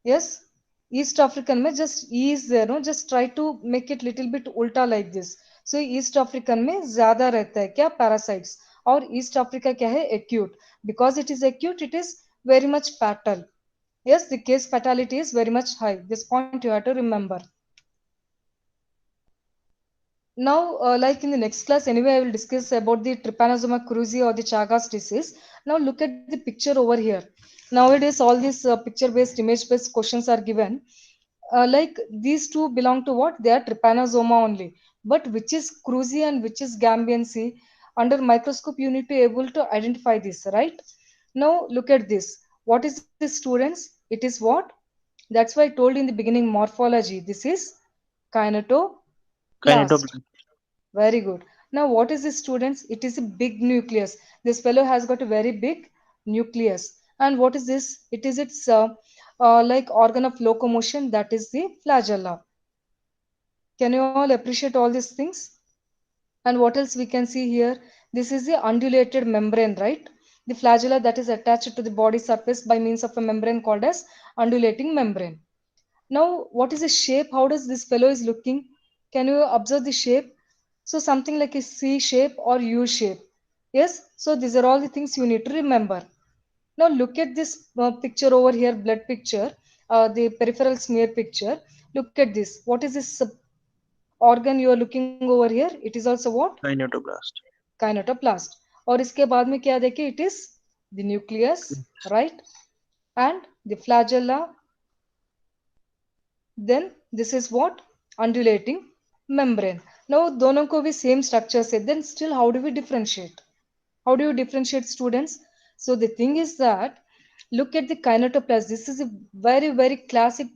Yes, East African में just E is there, just try to make it little bit ulta like this. So East African में ज्यादा रहता है क्या? Parasites. और East Africa क्या है? Acute. Because it is acute, it is very much fatal. Yes, the case fatality is very much high. This point you have to remember. Now, like in the next class, anyway, I will discuss about the Trypanosoma cruzi or the Chagas disease. Now, look at the picture over here. Nowadays, all these picture-based, image-based questions are given. Like these two belong to what? They are Trypanosoma only. But which is cruzi and which is Gambiansi? Under microscope, you need to be able to identify this, right? Now, look at this. What is this, students? It is what? That's why I told in the beginning morphology. This is kinetoplast. Kinetoblast. Very good. Now, what is this, students? It is a big nucleus. This fellow has got a very big nucleus. And what is this? It is its like organ of locomotion. That is the flagella. Can you all appreciate all these things? And what else we can see here? This is the undulated membrane, right? The flagella that is attached to the body surface by means of a membrane called as undulating membrane. Now, what is the shape? How does this fellow is looking? Can you observe the shape? So something like a C shape or U shape. Yes. So these are all the things you need to remember. Now look at this picture over here, blood picture, the peripheral smear picture. Look at this. What is this organ you are looking over here? It is also what? Kinetoblast. Kinetoplast. और इसके बाद में क्या देखे? It is the nucleus, right? And the flagella. Then this is what? Undulating membrane. Now दोनों को भी same structure से, then still how do we differentiate? How do you differentiate, students? So the thing is that Look at the kinetoplasm. This is a very, very classic,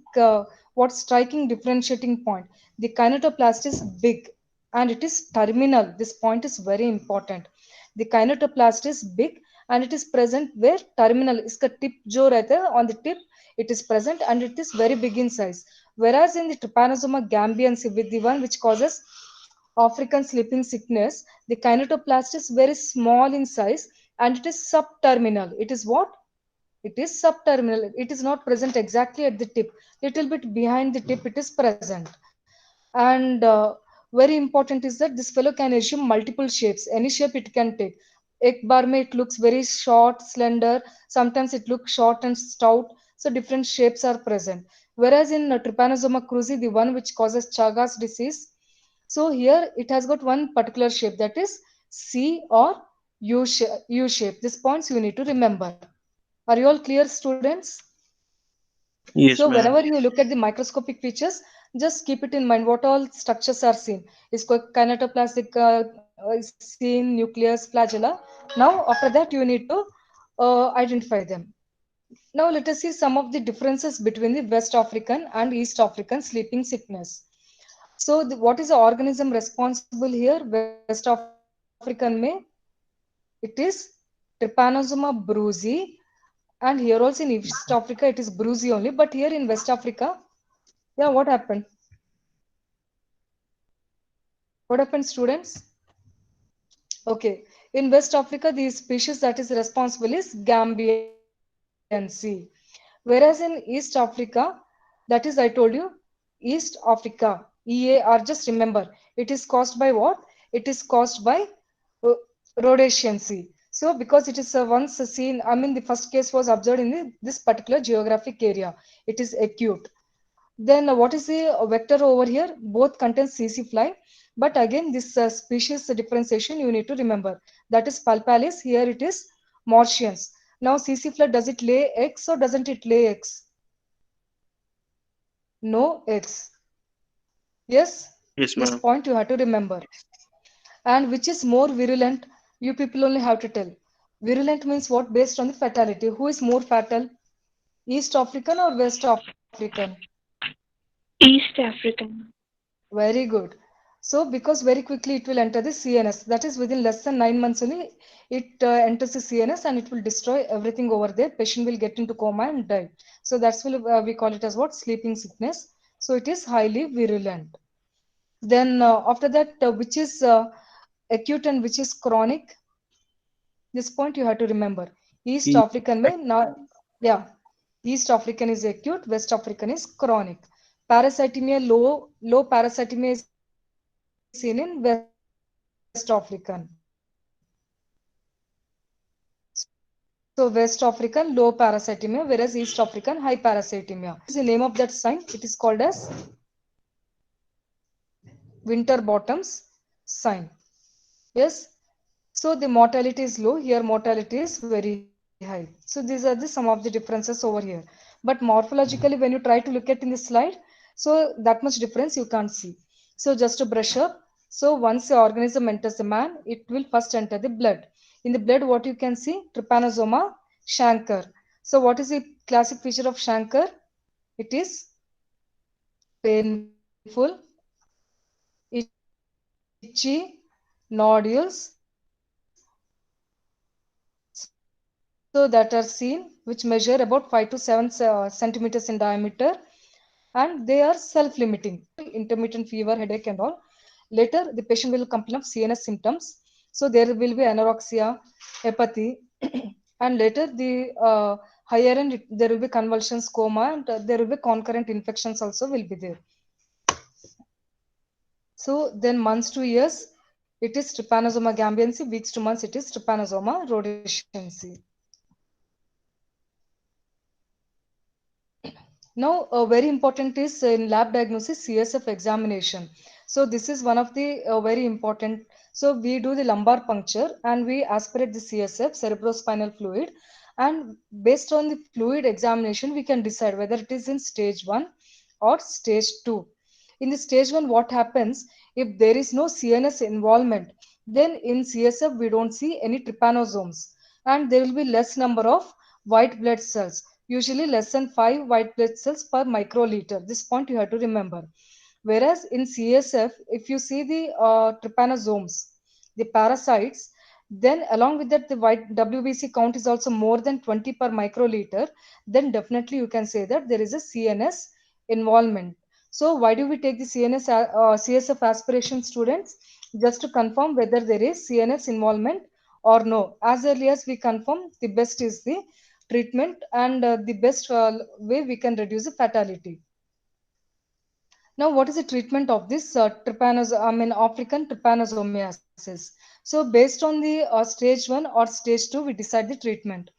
what striking differentiating point. The kinetoplast is big and it is terminal. This point is very important. The kinetoplast is big and it is present where terminal is the tip jo rehta hai, on the tip it is present and it is very big in size. Whereas in the Trypanosoma gambiense, with the one which causes African sleeping sickness, the kinetoplast is very small in size and it is subterminal. It is what? It is subterminal. It is not present exactly at the tip. Little bit behind the tip, it is present. And very important is that this fellow can assume multiple shapes. Any shape it can take. Ek bar mein it looks very short, slender. Sometimes it looks short and stout. So different shapes are present. Whereas in Trypanosoma cruzi, the one which causes Chagas disease, so here it has got one particular shape, that is C or U shape. These points you need to remember. Are you all clear, students? Yes, So ma'am. whenever you look at the microscopic features, just keep it in mind what all structures are seen. Is kinetoplastic is seen, nucleus, flagella. Now after that you need to identify them. Now let us see some of the differences between the West African and East African sleeping sickness. So what is the organism responsible here? West African में it is Trypanosoma brucei, and here also in East Africa it is brucei only, but here in West Africa, yeah, what happened? What happened, students? Okay, in West Africa, the species that is responsible is Gambiense. Whereas in East Africa, that is, I told you, East Africa, EAR, just remember, it is caused by what? It is caused by uh, rhodesiense. So, because it is once seen, I mean, the first case was observed in this particular geographic area. It is acute. Then what is the vector over here? Both contain CC fly. But again, this species differentiation you need to remember. That is Palpalis. Here it is Martians. Now CC fly, does it lay eggs or doesn't it lay eggs? No eggs. Yes? Yes, This ma'am. point you have to remember. And which is more virulent? You people only have to tell. Virulent means what? Based on the fatality. Who is more fatal? East African or West African? East African. Very good. So, because very quickly it will enter the CNS, that is within less than 9 months only, it enters the CNS and it will destroy everything over there. Patient will get into coma and die. So that's why we call it as what? Sleeping sickness. So it is highly virulent. Then after that, which is acute and which is chronic? This point you have to remember. East E- African mein, now, yeah, East African is acute, West African is chronic. Parasitemia, low parasitemia is seen in West African. So West African low parasitemia, whereas East African high parasitemia. What is the name of that sign? It is called as Winterbottom's sign. Yes. So the mortality is low. Here mortality is very high. So these are some of the differences over here. But morphologically, when you try to look at in the slide, so that much difference you can't see. So just to brush up. So once the organism enters the man, it will first enter the blood. In the blood, what you can see? Trypanosoma chancre. So what is the classic feature of chancre? It is painful, itchy nodules, so that are seen, which measure about 5 to 7 centimeters in diameter, and they are self-limiting. Intermittent fever, headache, and all. Later, the patient will complain of CNS symptoms. So there will be anorexia, apathy, and later the higher end there will be convulsions, coma, and there will be concurrent infections also will be there. So then months to years, it is Trypanosoma gambiense. Weeks to months, it is Trypanosoma rhodesiense. Now, very important is in lab diagnosis CSF examination. So this is one of the very important. So we do the lumbar puncture and we aspirate the CSF, cerebrospinal fluid, and based on the fluid examination, we can decide whether it is in stage 1 or stage 2. In the stage 1, what happens if there is no CNS involvement? Then in CSF, we don't see any trypanosomes, and there will be less number of white blood cells, usually less than 5 white blood cells per microliter. This point you have to remember. Whereas in CSF, if you see the trypanosomes, the parasites, then along with that, the white WBC count is also more than 20 per microliter, then definitely you can say that there is a CNS involvement. So why do we take the CSF aspiration, students? Just to confirm whether there is CNS involvement or no. As early as we confirm, the best is the treatment and the best way we can reduce the fatality. Now, what is the treatment of this African trypanosomiasis? So, based on the stage 1 or stage 2, we decide the treatment.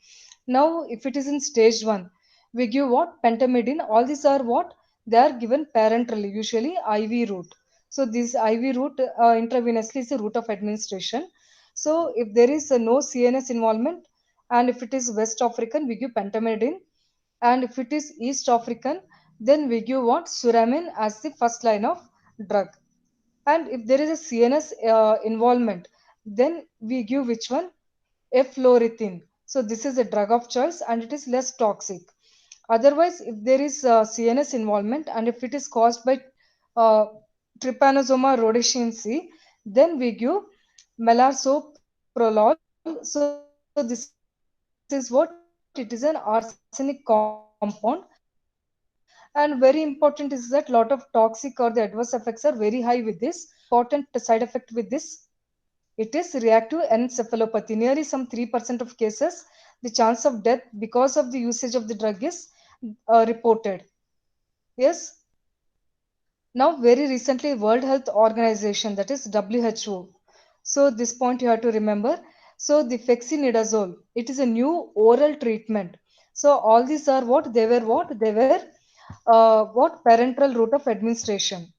Now, if it is in stage 1, we give what? Pentamidine. All these are what? They are given parenterally, usually IV route. So, this IV route intravenously is the route of administration. So, if there is no CNS involvement and if it is West African, we give pentamidine. And if it is East African, then we give what? Suramin as the first line of drug. And if there is a CNS involvement, then we give which one? Eflorithine. So this is a drug of choice and it is less toxic. Otherwise, if there is CNS involvement and if it is caused by uh, Trypanosoma rhodesiense, then we give melarsoprolol. So this is what? It is an arsenic compound. And very important is that lot of toxic or the adverse effects are very high with this. What is the most important side effect with this? It is reactive encephalopathy. Nearly some 3% of cases, the chance of death because of the usage of the drug is reported. Yes. Now, very recently, World Health Organization, that is WHO. So this point you have to remember. So the fexinidazole, it is a new oral treatment. So all these are what? They were what? They were what? Parenteral route of administration.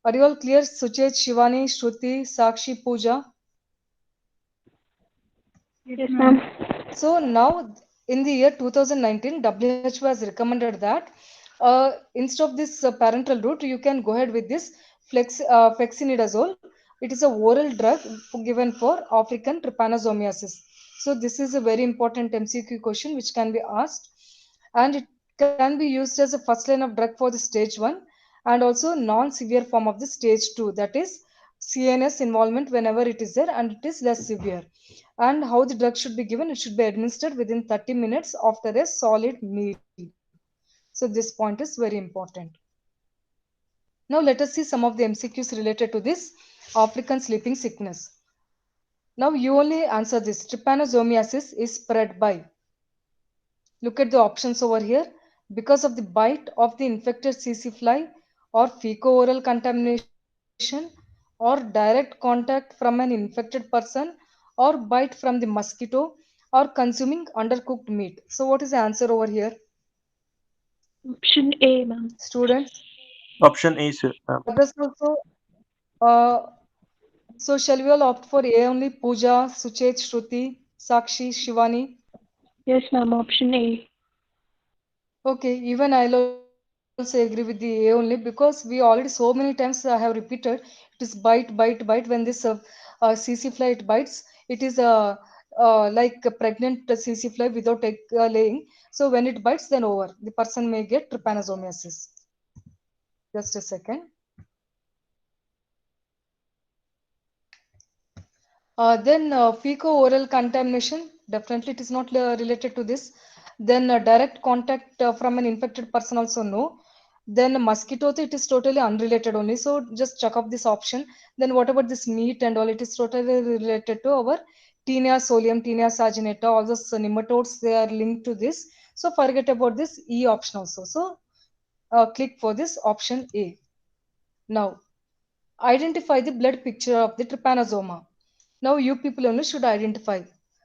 Are you all clear? Suchet, Shivani, Shruti, Sakshi, Pooja. Yes, ma'am. So now, in the year 2019, WHO has recommended that instead of this parenteral route, you can go ahead with this fexinidazole. It is a oral drug given for African trypanosomiasis. So this is a very important MCQ question which can be asked, and it can be used as a first line of drug for the stage 1 and also non-severe form of the stage 2, that is CNS involvement whenever it is there and it is less severe. And how the drug should be given? It should be administered within 30 minutes after a solid meal. So this point is very important. Now let us see some of the MCQs related to this African sleeping sickness. Now you only answer this. Trypanosomiasis is spread by. Look at the options over here. Because of the bite of the infected CC fly or fecal-oral contamination or direct contact from an infected person or bite from the mosquito or consuming undercooked meat. So what is the answer over here? Option A, ma'am. Students, Option A, sir. others also. Uh, so shall we all opt for A only? Pooja, Suchet, Shruti, Sakshi, Shivani. Yes, ma'am. Option A. Okay, even I'll also agree with the A only because we already so many times I have repeated it is bite. When this CC fly it bites, it is like a pregnant CC fly without egg laying. So when it bites, then over. The person may get trypanosomiasis. Just a second. Then fecal-oral contamination, definitely it is not related to this. Then direct contact from an infected person also no. Then mosquito, it is totally unrelated only. So just check off this option. Then what about this meat and all? It is totally related to our Taenia solium, Taenia saginata, all those nematodes, they are linked to this. So forget about this E option also. So click for this option A. Now, identify the blood picture of the trypanosoma. Now you people only should identify.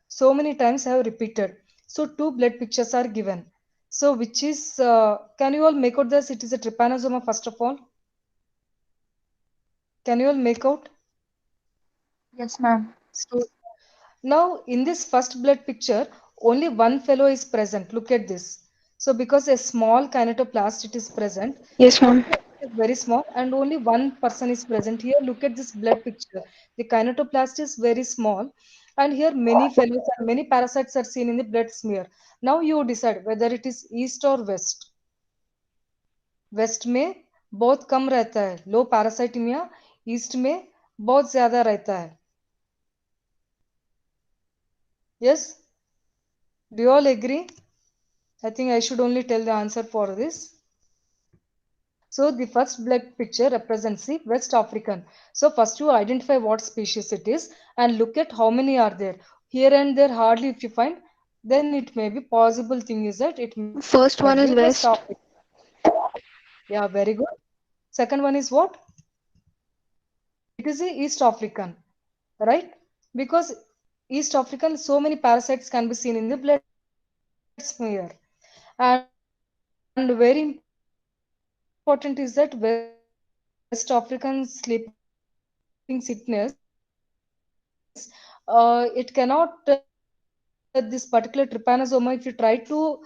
So many times I have repeated. So two blood pictures are given. So which is, can you all make out this? It is a trypanosoma first of all. Can you all make out? Yes, ma'am. So now in this first blood picture, only one fellow is present. Look at this. So because a small kinetoplast it is present. Yes, So ma'am. it is very small and only one person is present here. Look at this blood picture. The kinetoplast is very small And here many fellows and many parasites are seen in the blood smear. Now you decide whether it is east or west. West में बहुत कम रहता है, लो पैरासाइटिमिया. East में बहुत ज्यादा रहता है. Yes, do you all agree? I think I should only tell the answer for this. So the first blood picture represents the West African. So first you identify what species it is and look at how many are there. Here and there hardly if you find, then it may be possible thing is that it might be First one West is African. West. Yeah, very good. Second one is what? It is the East African, right? Because East African, so many parasites can be seen in the blood smear. And very important is that West African sleeping sickness, it cannot it cannot this particular trypanosoma, if you try to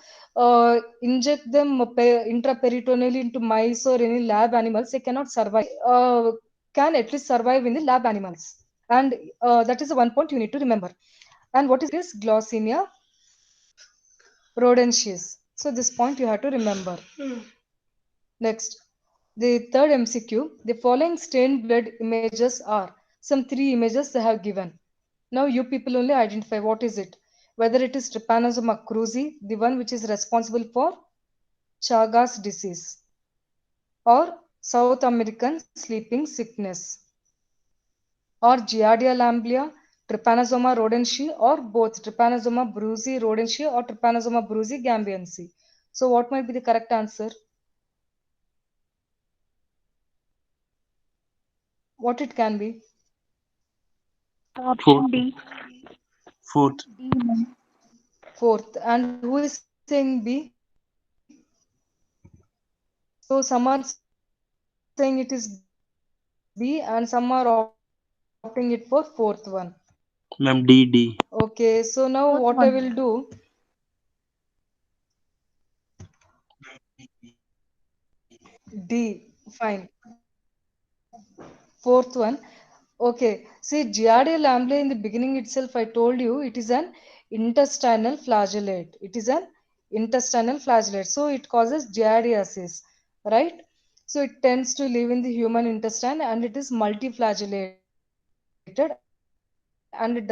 inject them intraperitoneally into mice or any lab animals, they cannot survive. Can at least survive in the lab animals. And that is the one point you need to remember. And what is it is Glossina rodensis. So this point you have to remember. Next, the third MCQ, the following stained blood images are, some three images they have given. Now you people only identify what is it. Whether it is Trypanosoma cruzi, the one which is responsible for Chagas disease, or South American sleeping sickness, or Giardia lamblia, Trypanosoma rodensi, or both Trypanosoma brucei rodensi or Trypanosoma brucei gambiense. So what might be the correct answer? What it can be? Fourth. Option D. Fourth. D, ma'am. Fourth. And who is saying B? So some are saying it is B and some are opting it for fourth one. Ma'am, D. Okay, so now Fourth what I one. will do, D, fine. Fourth one. Okay, see, Giardia lamblia in the beginning itself, I told you it is an intestinal flagellate. It is an intestinal flagellate. So it causes giardiasis, right? So it tends to live in the human intestine and it is multiflagellated and it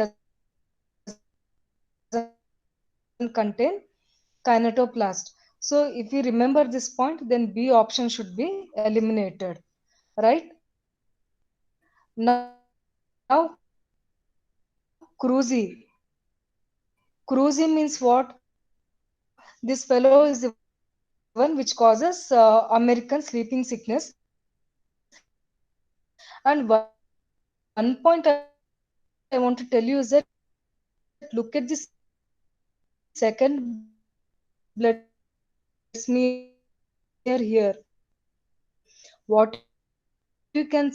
doesn't contain kinetoplast. So if you remember this point, then B option should be eliminated, right? Now, Cruzy. Cruzy means what? This fellow is the one which causes American sleeping sickness. And one point I want to tell you is that look at the second blood smear here. What you can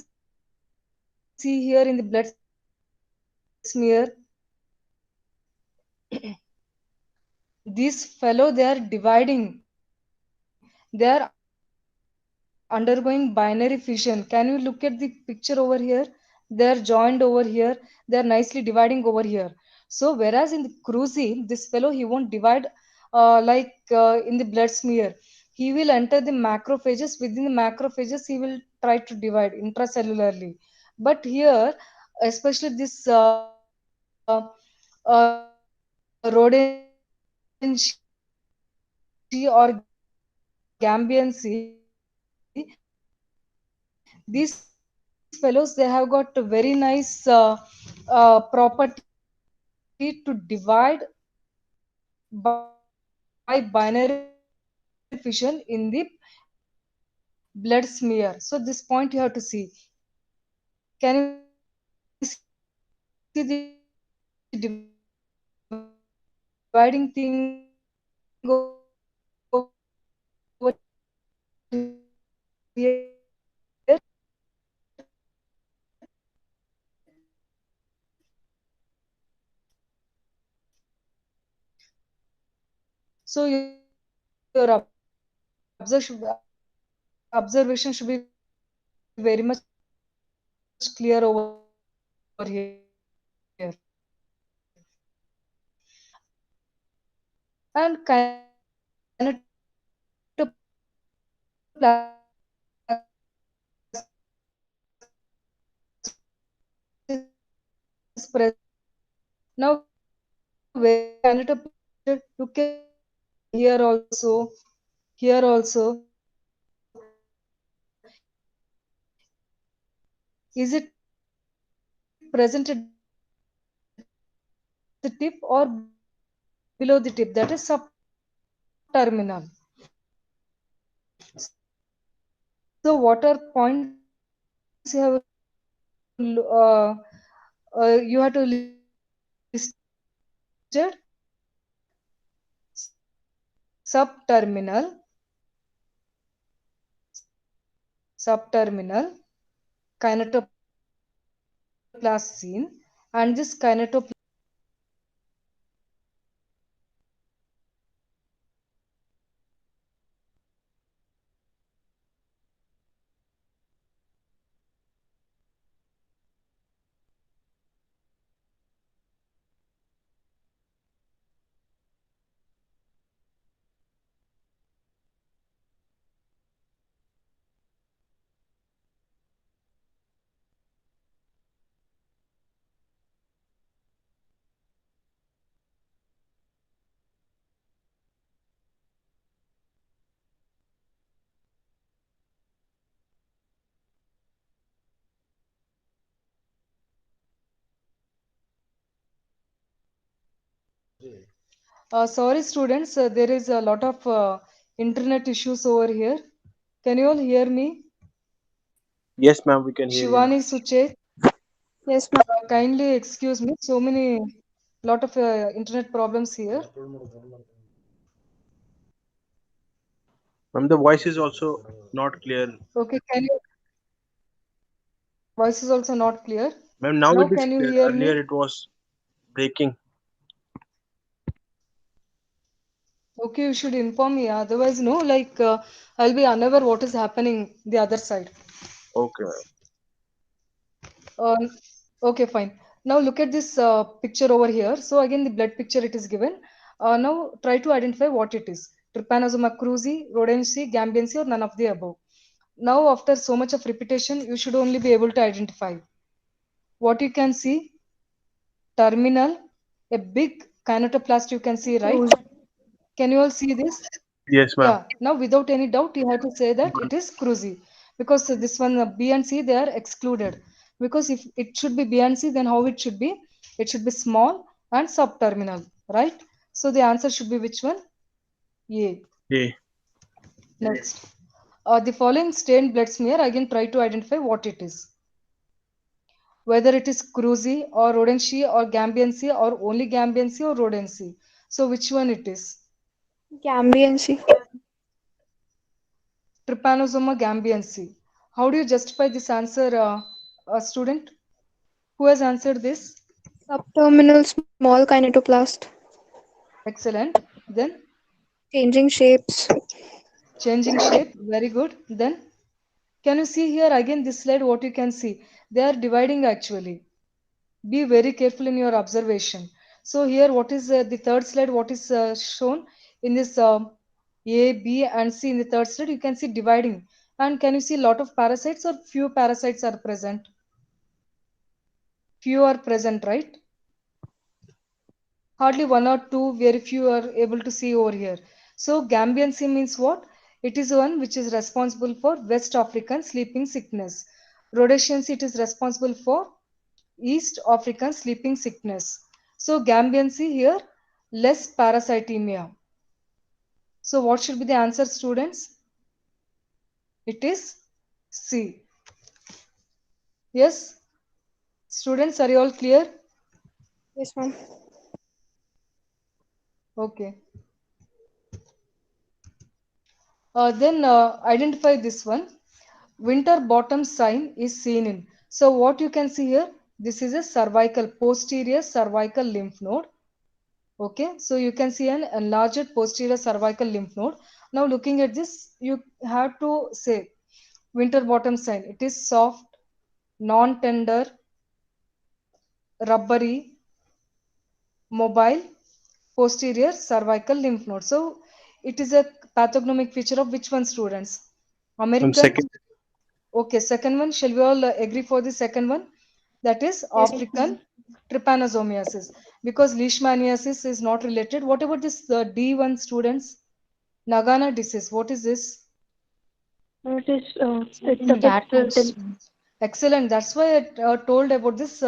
see here in the blood smear, these fellow they are dividing, they are undergoing binary fission. Can you look at the picture over here? They are joined over here, they are nicely dividing over here. So whereas in the cruci, this fellow he won't divide in the blood smear. He will enter the macrophages. Within the macrophages he will try to divide intracellularly. But here, especially this Rodensi or Gambiansi, these fellows they have got a very nice property to divide by binary fission in the blood smear. So this point you have to see. Can you see the dividing thing over here? So your observation should be very much clear over here. and is present. Now, where kinetoplast, you can here also, here also. Is it present at the tip or below the tip? That is subterminal. So, what are points you have to listed? Subterminal, subterminal, kinetoplastin, and this kinetoplastin. Sorry, students, there is a lot of internet issues over here. Can you all hear me? Yes, ma'am, we can hear you now. Shivani Suchet, Yes, ma'am. kindly excuse me. So many, lot of internet problems here. Ma'am, the voice is also not clear. Okay, can you? Voice is also not clear. Ma'am, now Now it is can you clear. hear Earlier me? it was breaking. Okay, you should inform me. Otherwise, no, like I'll be unaware what is happening the other side. Okay, ma'am. Um, okay, fine. Now look at this picture over here. So again, the blood picture it is given. Now try to identify what it is. Trypanosoma cruzi, rhodesiae, gambiense, or none of the above. Now after so much of repetition, you should only be able to identify. What you can see, terminal, a big kinetoplast you can see, right? Cruise. Can you all see this? Yes, ma'am. Yeah, now without any doubt, you have to say that it is cruzi because this one B and C they are excluded. Because if it should be B and C, then how it should be? It should be small and subterminal, right? So the answer should be which one? A. Yeah. Next, the following stained blood smear again try to identify what it is. Whether it is cruzi or rodentia or gambiense or only gambiense or rodensi. So which one it is? Gambiancy. Trypanosoma gambiense. How do you justify this answer, student? Who has answered this? Subterminal small kinetoplast. Excellent. Then Changing shapes. changing shape. Very good. Then can you see here again this slide? What you can see? They are dividing actually. Be very careful in your observation. So here, what is the third slide? What is shown in this A, B, and C in the third slide? You can see dividing. And can you see a lot of parasites or few parasites are present? Few are present, right? Hardly one or two, very few are able to see over here. So Gambian sea means what? It is one which is responsible for West African sleeping sickness. Rhodesian sea it is responsible for East African sleeping sickness. So Gambian sea here less parasitemia. So what should be the answer, students? It is C. Yes, students, are you all clear? Yes, ma'am. Okay. Then identify this one. Winter bottom sign is seen in. So what you can see here, this is a cervical, posterior cervical lymph node. Okay, so you can see an enlarged posterior cervical lymph node. Now looking at this, you have to say winter bottom sign. It is soft, non-tender, rubbery, mobile, posterior cervical lymph node. So it is a pathognomic feature of which one, students? American. second. Okay, second one. Shall we all agree for the second one? That is Yes, African trypanosomiasis. Because leishmaniasis is not related. What about this D1, students? Nagana disease. What is this? it is it's a cattle. Excellent. That's why I told about this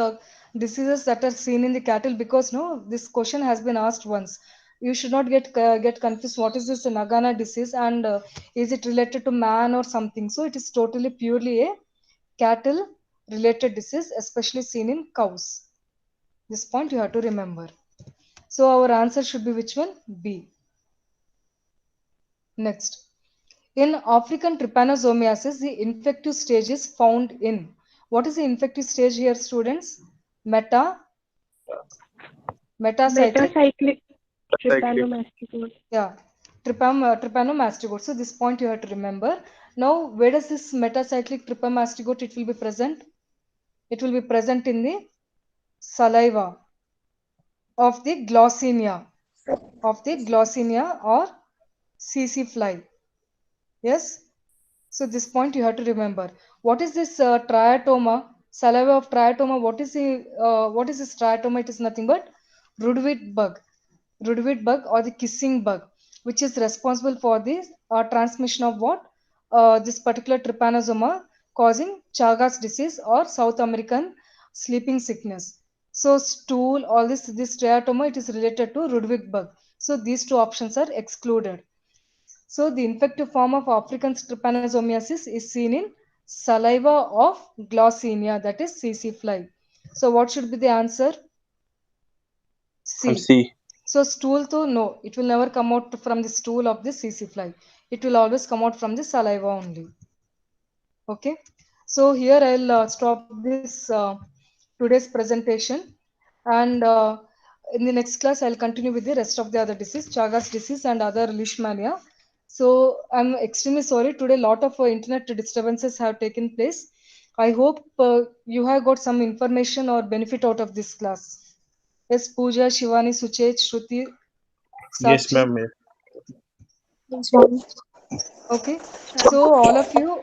diseases that are seen in the cattle, because no, this question has been asked once. You should not get confused. What is this Nagana disease, and is it related to man or something? So it is totally purely a cattle related disease, especially seen in cows. This point you have to remember. So our answer should be which one? B. Next. In African trypanosomiasis, the infective stage is found in. What is the infective stage here, students? Metacyclic. Metacyclic Cyclic. trypanomastidose. Yeah, trypanomastigote. So this point you have to remember. Now, where does this metacyclic trypanomastigote it will be present? It will be present in the saliva of the Glossinia, or CC fly. Yes. So this point you have to remember. What is this triatoma? Saliva of triatoma. What is this triatoma? It is nothing but Rudwit bug. Rudwit bug or the kissing bug, which is responsible for the transmission of what? This particular trypanosoma causing Chagas disease or South American sleeping sickness. So stool, all this triatoma, it is related to Rudwig bug. So these two options are excluded. So the infective form of African trypanosomiasis is seen in saliva of Glossinia, that is CC fly. So what should be the answer? C. C. So stool to no, it will never come out from the stool of the CC fly. It will always come out from the saliva only. Okay. So here I'll stop this today's presentation, and in the next class I'll continue with the rest of the other disease, Chagas disease and other leishmania. So I'm extremely sorry today. Lot of internet disturbances have taken place. I hope you have got some information or benefit out of this class. Yes, Pooja, Shivani, Suchet, Shruti, Yes, Sakshi. ma'am. Yes, ma'am. Okay. So all of you